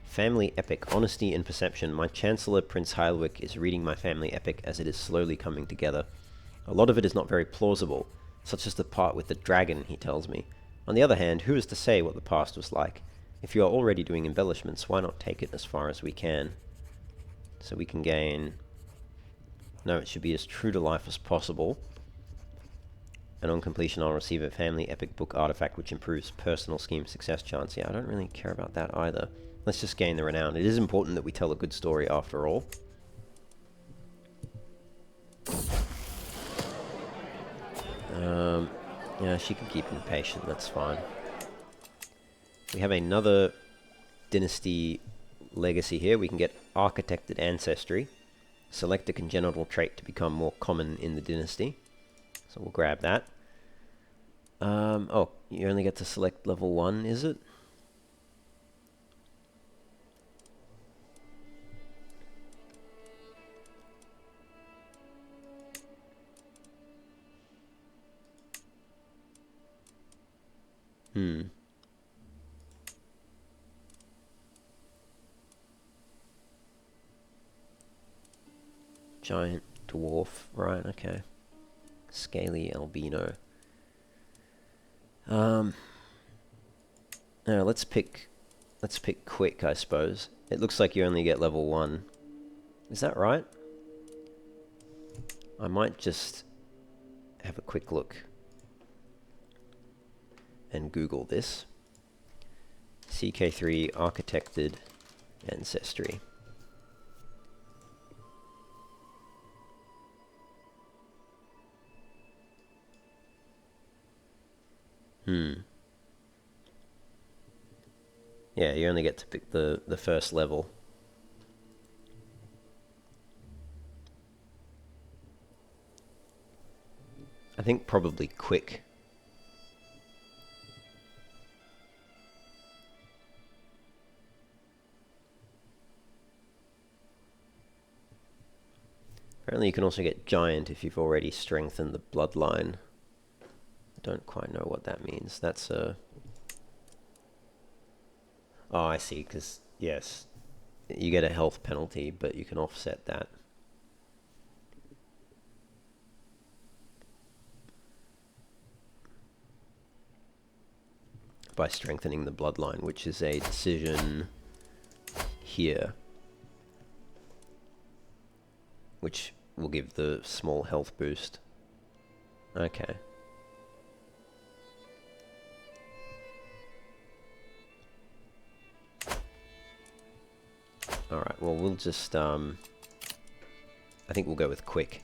Family epic, honesty and perception. My Chancellor, Prince Heilwick, is reading my family epic as it is slowly coming together. A lot of it is not very plausible, such as the part with the dragon, he tells me. On the other hand, who is to say what the past was like? If you are already doing embellishments, why not take it as far as we can? So we can gain... No, it should be as true to life as possible. And on completion, I'll receive a family epic book artifact which improves personal scheme success chance. Yeah, I don't really care about that either. Let's just gain the renown. It is important that we tell a good story after all. Yeah, she can keep impatient, that's fine. We have another dynasty legacy here. We can get architected ancestry. Select a congenital trait to become more common in the dynasty. So we'll grab that. Oh, you only get to select level 1, is it? Giant dwarf, right, okay. Scaly albino. No, let's pick quick, I suppose. It looks like you only get level 1. Is that right? I might just have a quick look and Google this. CK3 architected ancestry. Yeah, you only get to pick the first level. I think probably quick. Apparently you can also get giant if you've already strengthened the bloodline. I don't quite know what that means. That's a... Oh, I see, because, yes, you get a health penalty, but you can offset that. By strengthening the bloodline, which is a decision here. Which will give the small health boost. Okay. Alright, well we'll just, I think we'll go with quick.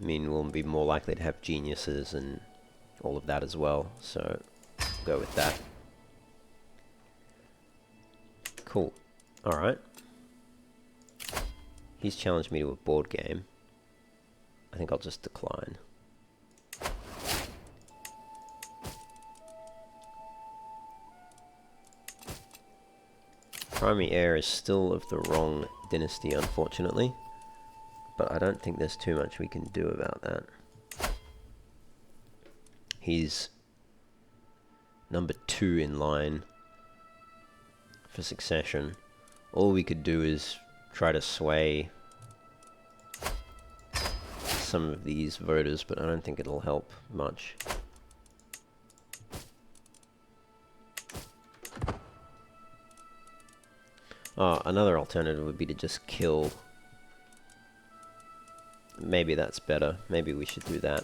I mean, we'll be more likely to have geniuses and all of that as well, so we'll go with that. Cool. Alright. He's challenged me to a board game. I think I'll just decline. Primary heir is still of the wrong dynasty, unfortunately. But I don't think there's too much we can do about that. He's number 2 in line for succession. All we could do is try to sway some of these voters, but I don't think it'll help much. Another alternative would be to just kill. Maybe that's better. Maybe we should do that.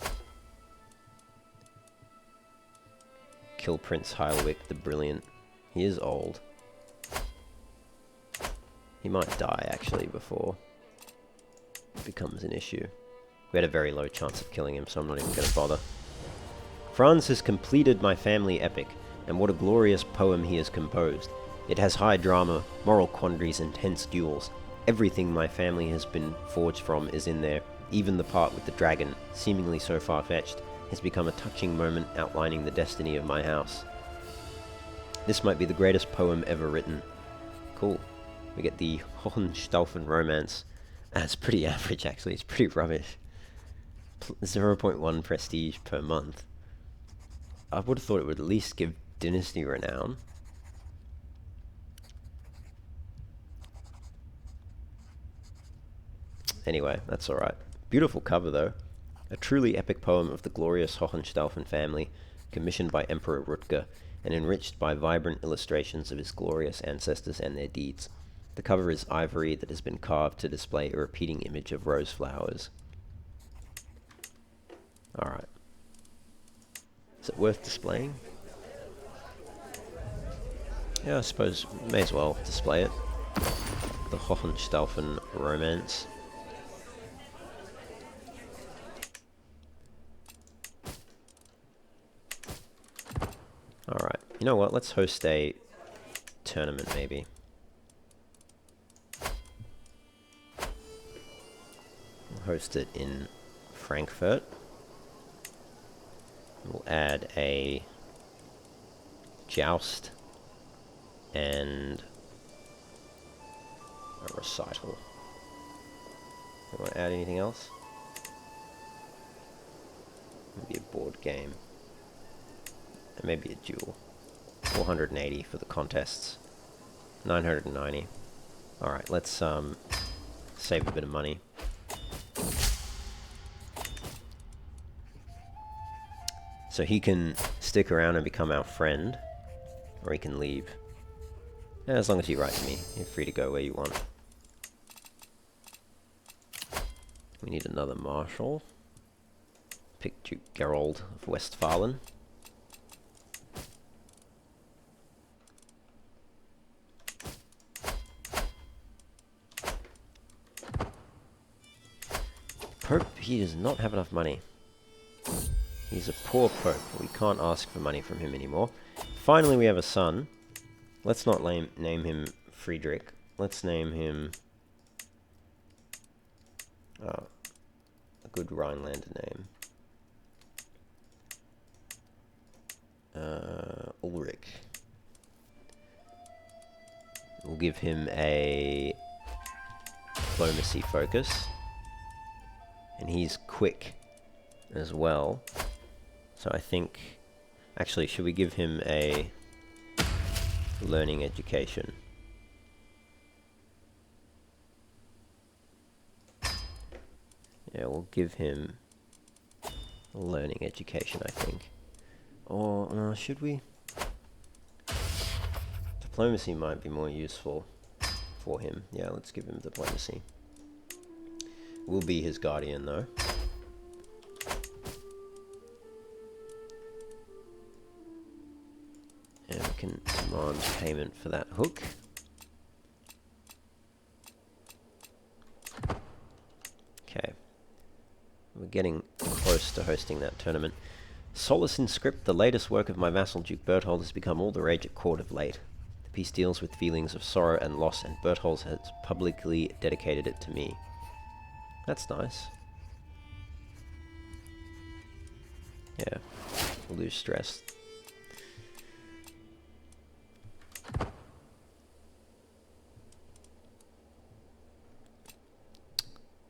Kill Prince Heilwick the Brilliant. He is old. He might die, actually, before it becomes an issue. We had a very low chance of killing him, so I'm not even going to bother. Franz has completed my family epic, and what a glorious poem he has composed. It has high drama, moral quandaries, and tense duels. Everything my family has been forged from is in there. Even the part with the dragon, seemingly so far-fetched, has become a touching moment outlining the destiny of my house. This might be the greatest poem ever written. Cool. We get the Hohenstaufen romance. It's pretty average, actually. It's pretty rubbish. 0.1 prestige per month. I would have thought it would at least give dynasty renown. Anyway, that's alright. Beautiful cover, though. A truly epic poem of the glorious Hohenstaufen family, commissioned by Emperor Rutger, and enriched by vibrant illustrations of his glorious ancestors and their deeds. The cover is ivory that has been carved to display a repeating image of rose flowers. Alright. Is it worth displaying? Yeah, I suppose may as well display it. The Hohenstaufen romance. Alright, you know what, let's host a tournament maybe. We'll host it in Frankfurt. We'll add a joust and a recital. You want to add anything else? Maybe a board game. And maybe a duel. 480 for the contests. 990. Alright, let's save a bit of money. So he can stick around and become our friend, or he can leave. Yeah, as long as you write to me, you're free to go where you want. We need another marshal. Pick Duke Gerald of Westphalen. Pope, he does not have enough money. He's a poor pope. We can't ask for money from him anymore. Finally, we have a son. Let's not name him Friedrich. Let's name him... a good Rhinelander name. Ulrich. We'll give him a diplomacy focus. And he's quick as well. So I think... Actually, should we give him a learning education? Yeah, we'll give him a learning education, I think. Or should we? Diplomacy might be more useful for him. Yeah, let's give him diplomacy. We'll be his guardian, though. And we can demand payment for that hook. Okay. We're getting close to hosting that tournament. Solace in Script, the latest work of my vassal Duke Berthold, has become all the rage at court of late. The piece deals with feelings of sorrow and loss, and Berthold has publicly dedicated it to me. That's nice. Yeah, we'll lose stress.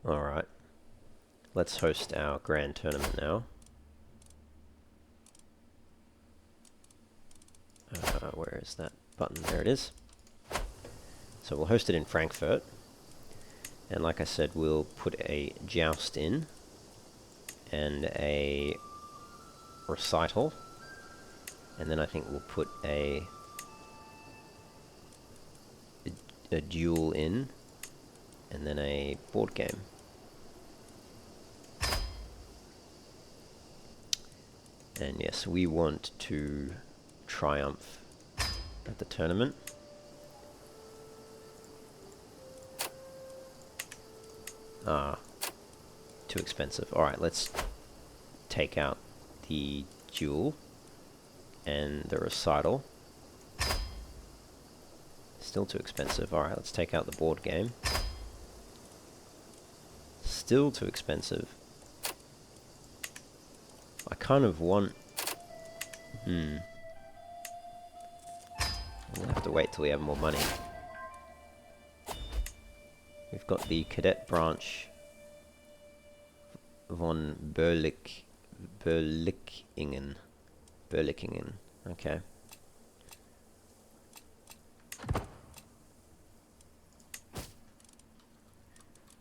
Alright. Let's host our grand tournament now. Where is that button? There it is. So we'll host it in Frankfurt. And like I said, we'll put a joust in. And a recital. And then I think we'll put a duel in. And then a board game. And yes, we want to triumph at the tournament. Too expensive. Alright, let's take out the duel and the recital. Still too expensive. Alright, let's take out the board game. Still too expensive. I kind of want... We'll have to wait till we have more money. We've got the cadet branch von Berlichingen. Okay.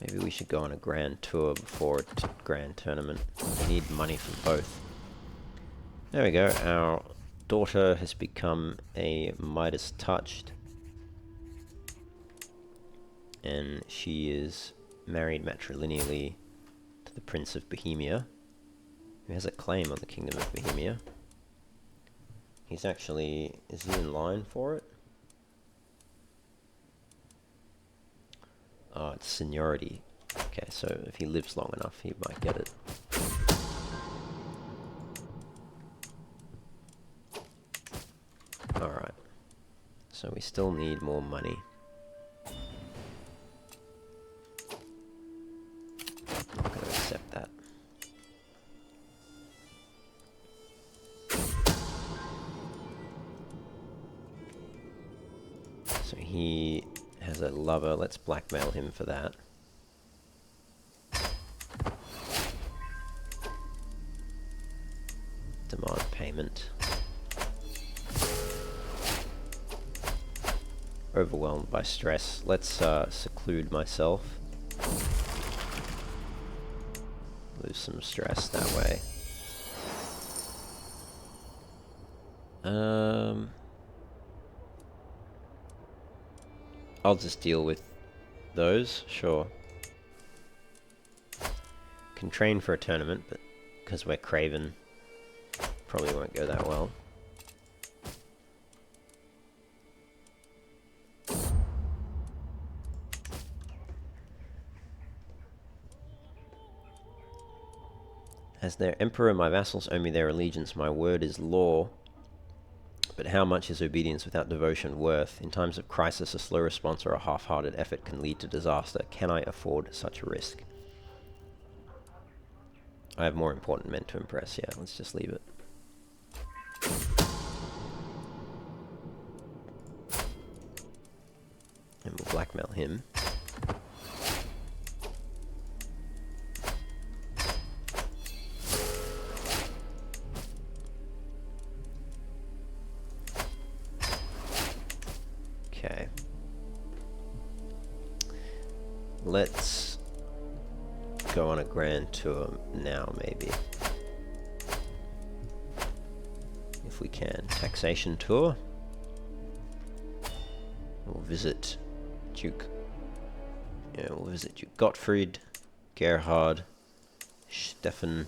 Maybe we should go on a grand tour before a grand tournament. We need money from both. There we go. Our daughter has become a Midas touched. And she is married matrilineally to the Prince of Bohemia, who has a claim on the Kingdom of Bohemia. He's actually... is he in line for it? Oh, it's seniority. Okay, so if he lives long enough, he might get it. Alright. So we still need more money. I'm not going to accept that. So he has a lover. Let's blackmail him for that. Demand payment. Overwhelmed by stress. Let's seclude myself. Lose some stress that way. I'll just deal with those, sure. Can train for a tournament, but because we're craven, probably won't go that well. As their emperor, my vassals owe me their allegiance. My word is law. But how much is obedience without devotion worth? In times of crisis, a slow response or a half-hearted effort can lead to disaster. Can I afford such a risk? I have more important men to impress. Yeah, let's just leave it. And we'll blackmail him. Okay. Let's go on a grand tour now, maybe. If we can. Taxation tour. We'll visit Duke. Yeah, we'll visit Duke Gottfried, Gerhard, Stefan.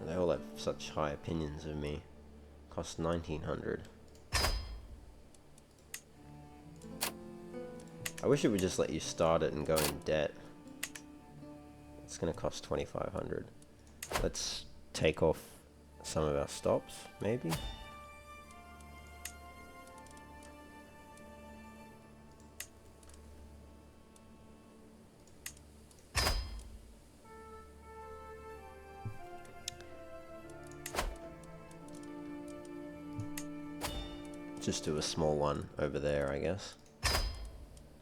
They all have such high opinions of me. Cost 1900. I wish it would just let you start it and go in debt. It's gonna cost 2500. Let's take off some of our stops, maybe. Just do a small one over there, I guess.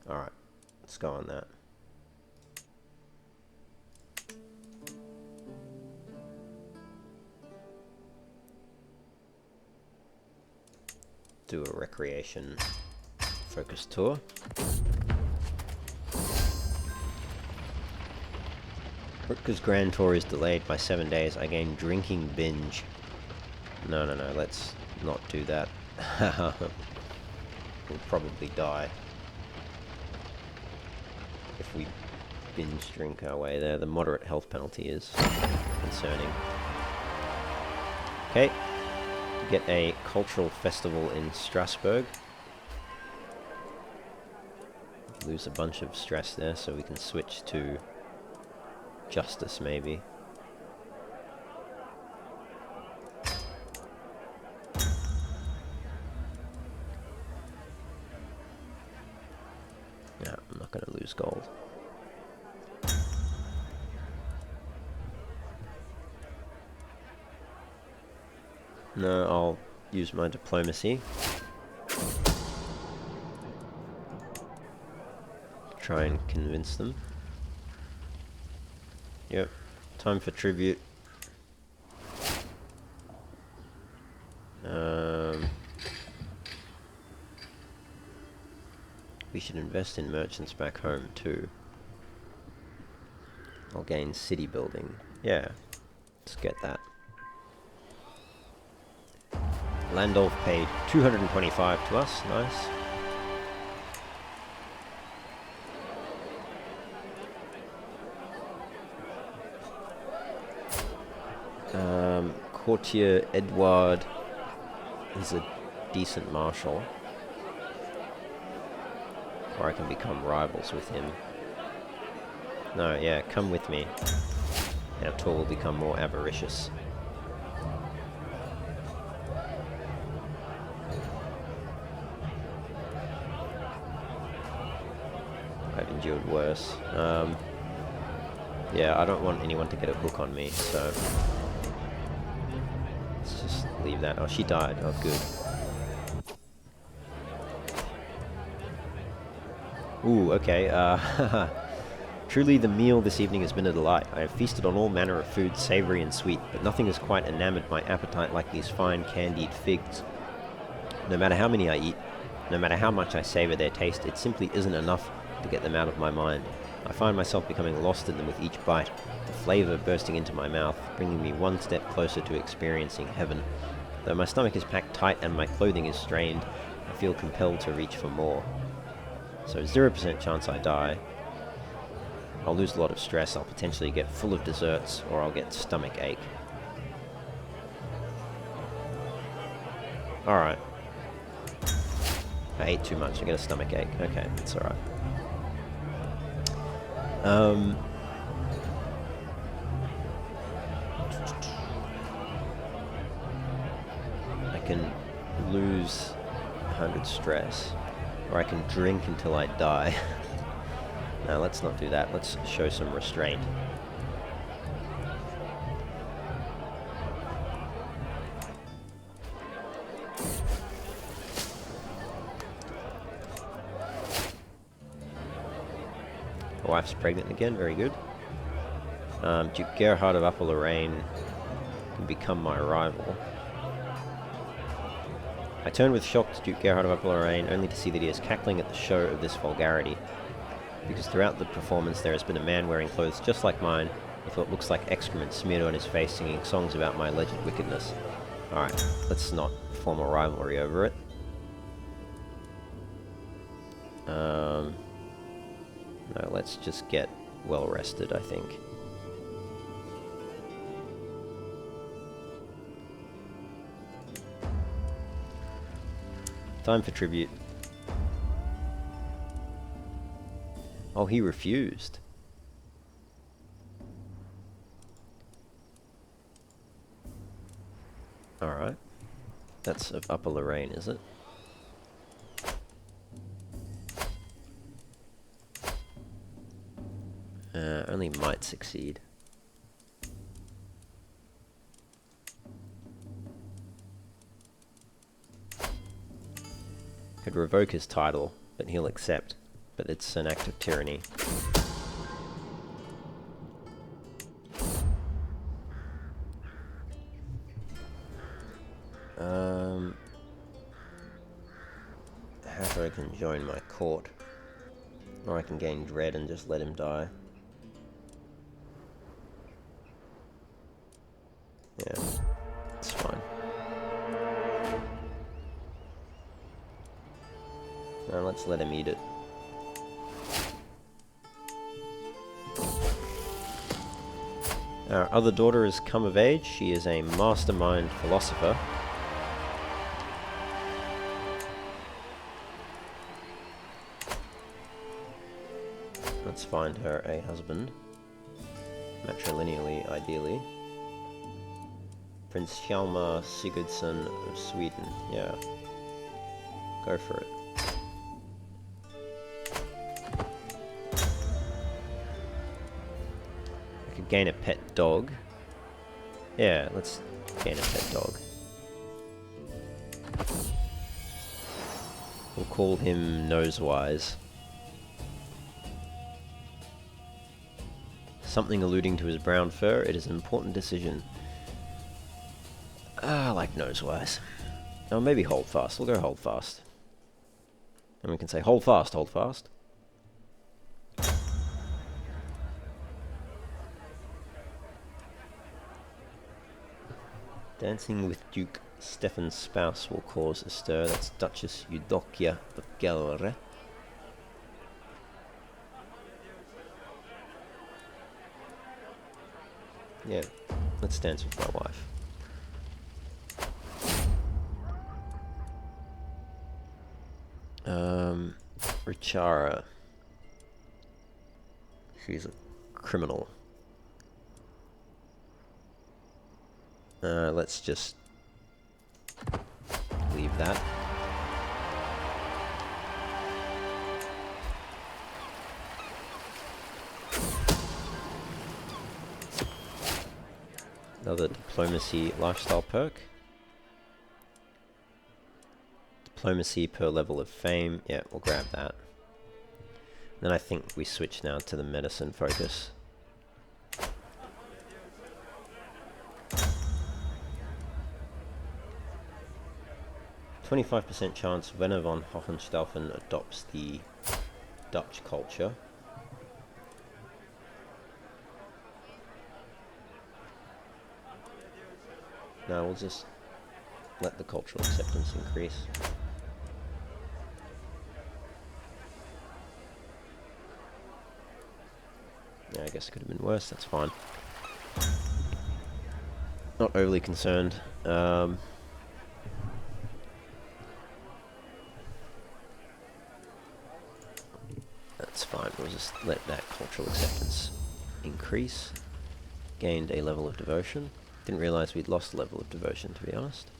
Alright, let's go on that. Do a recreation focus tour. Rutger's grand tour is delayed by 7 days. I gain drinking binge. No, let's not do that. We'll probably die if we binge drink our way there. The moderate health penalty is concerning. Okay, get a cultural festival in Strasbourg. Lose a bunch of stress there, so we can switch to justice maybe. No, I'm not going to lose gold. No, I'll use my diplomacy. Try and convince them. Yep, time for tribute. We should invest in merchants back home too. I'll gain city building. Yeah, let's get that. Landolf paid 225 to us, nice. Courtier Edward is a decent marshal. Or I can become rivals with him. No, yeah, come with me. Our tour will become more avaricious. I've endured worse. Yeah, I don't want anyone to get a hook on me, so let's just leave that. Oh, she died. Oh, good. Ooh, okay. Truly the meal this evening has been a delight. I have feasted on all manner of food, savoury and sweet, but nothing has quite enamored my appetite like these fine candied figs. No matter how many I eat, no matter how much I savour their taste, it simply isn't enough to get them out of my mind. I find myself becoming lost in them with each bite, the flavour bursting into my mouth, bringing me one step closer to experiencing heaven. Though my stomach is packed tight and my clothing is strained, I feel compelled to reach for more. So 0% chance I die. I'll lose a lot of stress, I'll potentially get full of desserts, or I'll get stomach ache. Alright. I ate too much, I get a stomach ache. Okay, that's alright. I can lose 100 stress, or I can drink until I die. No, let's not do that. Let's show some restraint. My wife's pregnant again, very good. Duke Gerhard of Upper Lorraine can become my rival. I turn with shock to Duke Gerhard of Upper Lorraine, only to see that he is cackling at the show of this vulgarity. Because throughout the performance there has been a man wearing clothes just like mine, with what looks like excrement smeared on his face, singing songs about my alleged wickedness. Alright, let's not form a rivalry over it. No, let's just get well rested, I think. Time for tribute. Oh, he refused. Alright. That's of Upper Lorraine, is it? Only might succeed. Could revoke his title, but he'll accept. But it's an act of tyranny. How I can join my court. Or I can gain dread and just let him die. Yeah, it's fine. Now let's let him eat it. Our other daughter has come of age. She is a mastermind philosopher. Let's find her a husband. Matrilineally, ideally. Prince Hjalmar Sigurdsson of Sweden. Yeah. Go for it. I could gain a pet dog. Yeah, let's gain a pet dog. We'll call him Nosewise. Something alluding to his brown fur. It is an important decision. I like Nosewise. Oh, maybe Hold Fast. We'll go Hold Fast. And we can say Hold Fast, Hold Fast. Dancing with Duke Stefan's spouse will cause a stir. That's Duchess Eudokia of Gelre. Yeah, let's dance with my wife. Richara. She's a criminal. Let's just leave that. Another diplomacy lifestyle perk. Diplomacy per level of fame. Yeah, we'll grab that. Then I think we switch now to the medicine focus. %25% chance Werner von Hohenstaufen adopts the Dutch culture. No, we'll just let the cultural acceptance increase. Yeah, I guess it could have been worse, that's fine. Not overly concerned. That's fine, we'll just let that cultural acceptance increase. Gained a level of devotion. Didn't realise we'd lost a level of devotion, to be honest.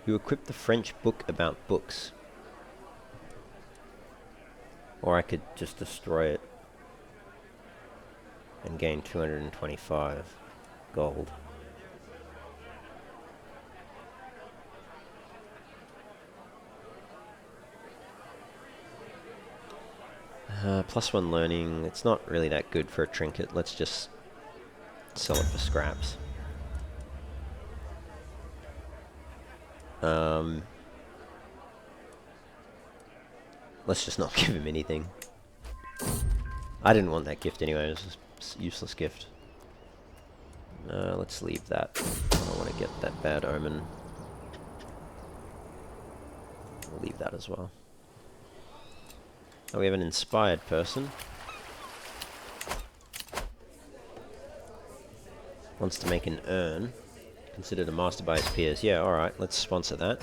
You equipped the French book about books. Or I could just destroy it and gain 225 gold. +1 learning, it's not really that good for a trinket. Let's just sell it for scraps. Let's just not give him anything. I didn't want that gift anyway, it was just a useless gift. Let's leave that. I don't want to get that bad omen. We'll leave that as well. Oh, we have an inspired person. Wants to make an urn. Considered a master by his peers. Yeah, alright, let's sponsor that.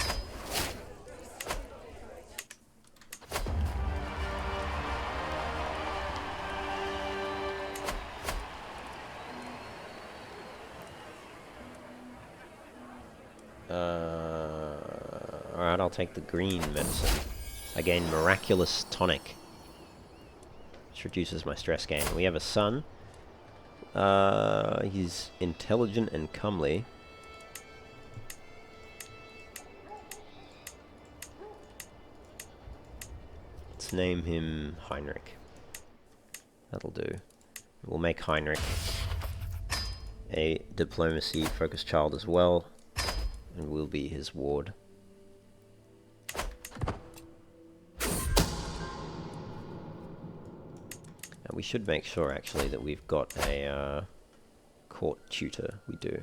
Alright, I'll take the green medicine. I gain Miraculous Tonic, which reduces my stress gain. We have a son. He's intelligent and comely. Let's name him Heinrich. That'll do. We'll make Heinrich a diplomacy-focused child as well, and we'll be his ward. And we should make sure, actually, that we've got a court tutor. We do.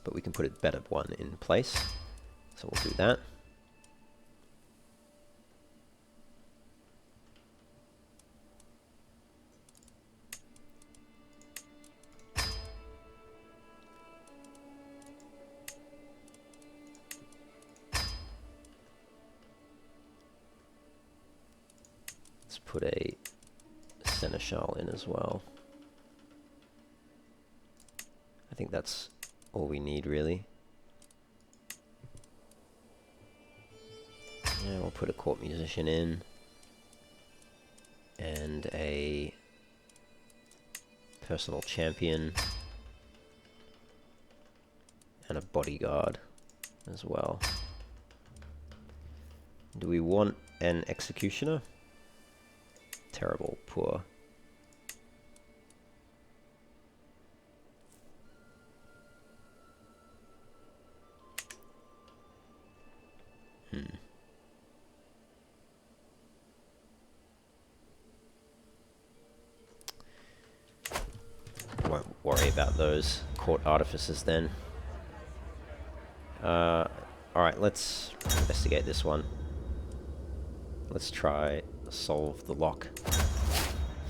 But we can put a better one in place. So we'll do that. Let's put a seneschal in as well. I think that's all we need, really. Yeah, we'll put a court musician in. And a personal champion. And a bodyguard as well. Do we want an executioner? Terrible, poor. Won't worry about those court artificers then. Alright, let's investigate this one. Let's try solve the lock.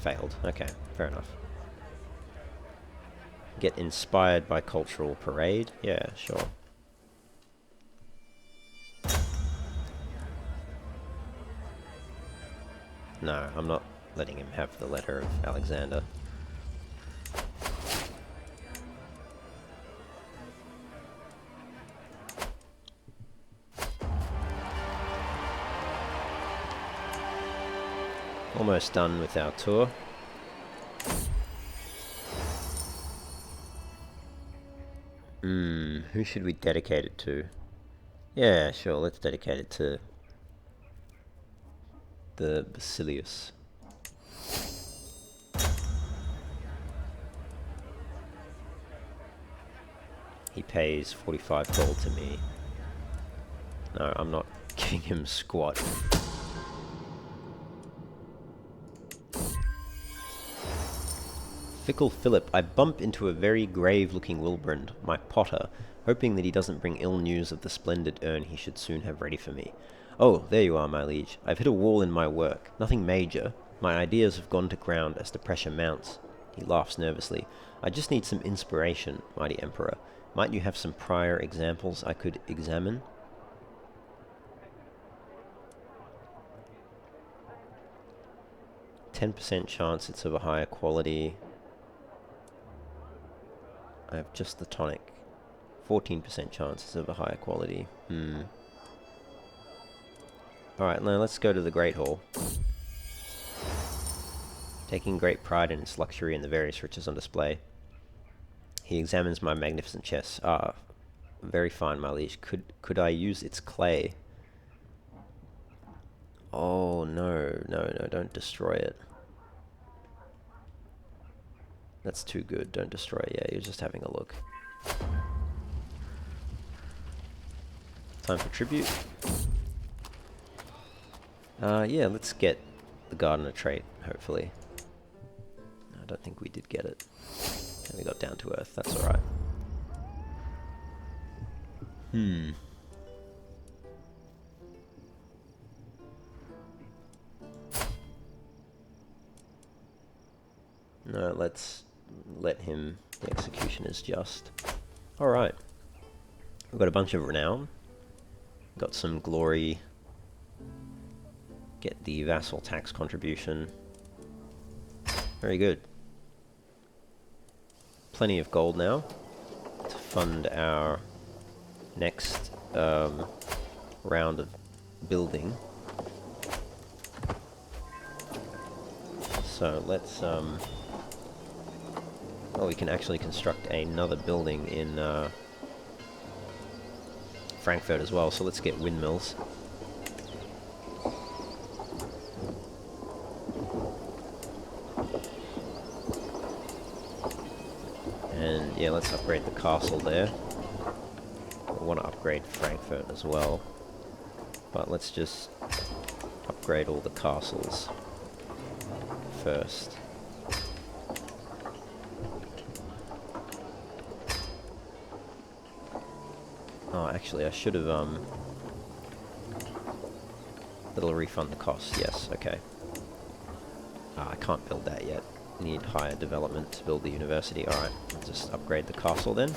Failed. Okay, fair enough. Get inspired by cultural parade? Yeah, sure. No, I'm not letting him have the letter of Alexander. Almost done with our tour. Who should we dedicate it to? Yeah, sure, let's dedicate it to the Basilius. He pays 45 gold to me. No, I'm not giving him squat. Fickle Philip, I bump into a very grave-looking Wilbrand, my potter, hoping that he doesn't bring ill news of the splendid urn he should soon have ready for me. Oh, there you are, my liege. I've hit a wall in my work. Nothing major. My ideas have gone to ground as the pressure mounts. He laughs nervously. I just need some inspiration, mighty emperor. Might you have some prior examples I could examine? %10 chance it's of a higher quality. I have just the tonic. 14% chance it's of a higher quality. Alright, now let's go to the Great Hall. Taking great pride in its luxury and the various riches on display. He examines my magnificent chest. Ah, very fine, my liege. Could I use its clay? Oh, no, don't destroy it. That's too good, don't destroy it. Yeah, you're just having a look. Time for tribute. Yeah, let's get the Gardener trait, hopefully. I don't think we did get it. And we got down to earth, that's alright. No, let's let him. The execution is just. Alright. We've got a bunch of renown. Got some glory. Get the vassal tax contribution. Very good. Plenty of gold now to fund our next round of building. So let's well, we can actually construct another building in Frankfurt as well, so let's get windmills. And yeah, let's upgrade the castle there. I want to upgrade Frankfurt as well, but let's just upgrade all the castles first. Oh, actually, I should have, that'll refund the cost, yes, okay. I can't build that yet. Need higher development to build the university. Alright, let's just upgrade the castle then.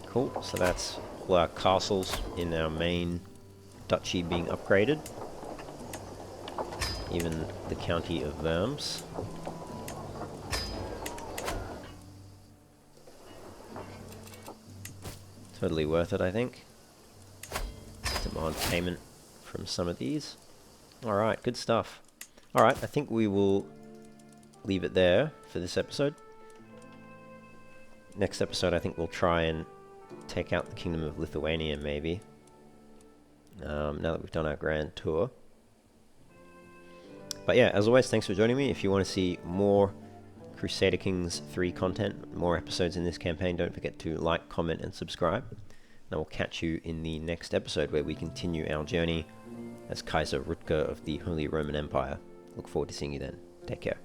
Cool, so that's all our castles in our main duchy being upgraded. Even the county of Worms. Totally worth it, I think. Demand payment from some of these. Alright, good stuff. Alright, I think we will leave it there for this episode. Next episode, I think we'll try and take out the Kingdom of Lithuania, maybe. Now that we've done our grand tour. But yeah, as always, thanks for joining me. If you want to see more Crusader Kings 3 content, more episodes in this campaign, don't forget to like, comment, and subscribe. And I will catch you in the next episode where we continue our journey as Kaiser Rutger of the Holy Roman Empire. Look forward to seeing you then. Take care.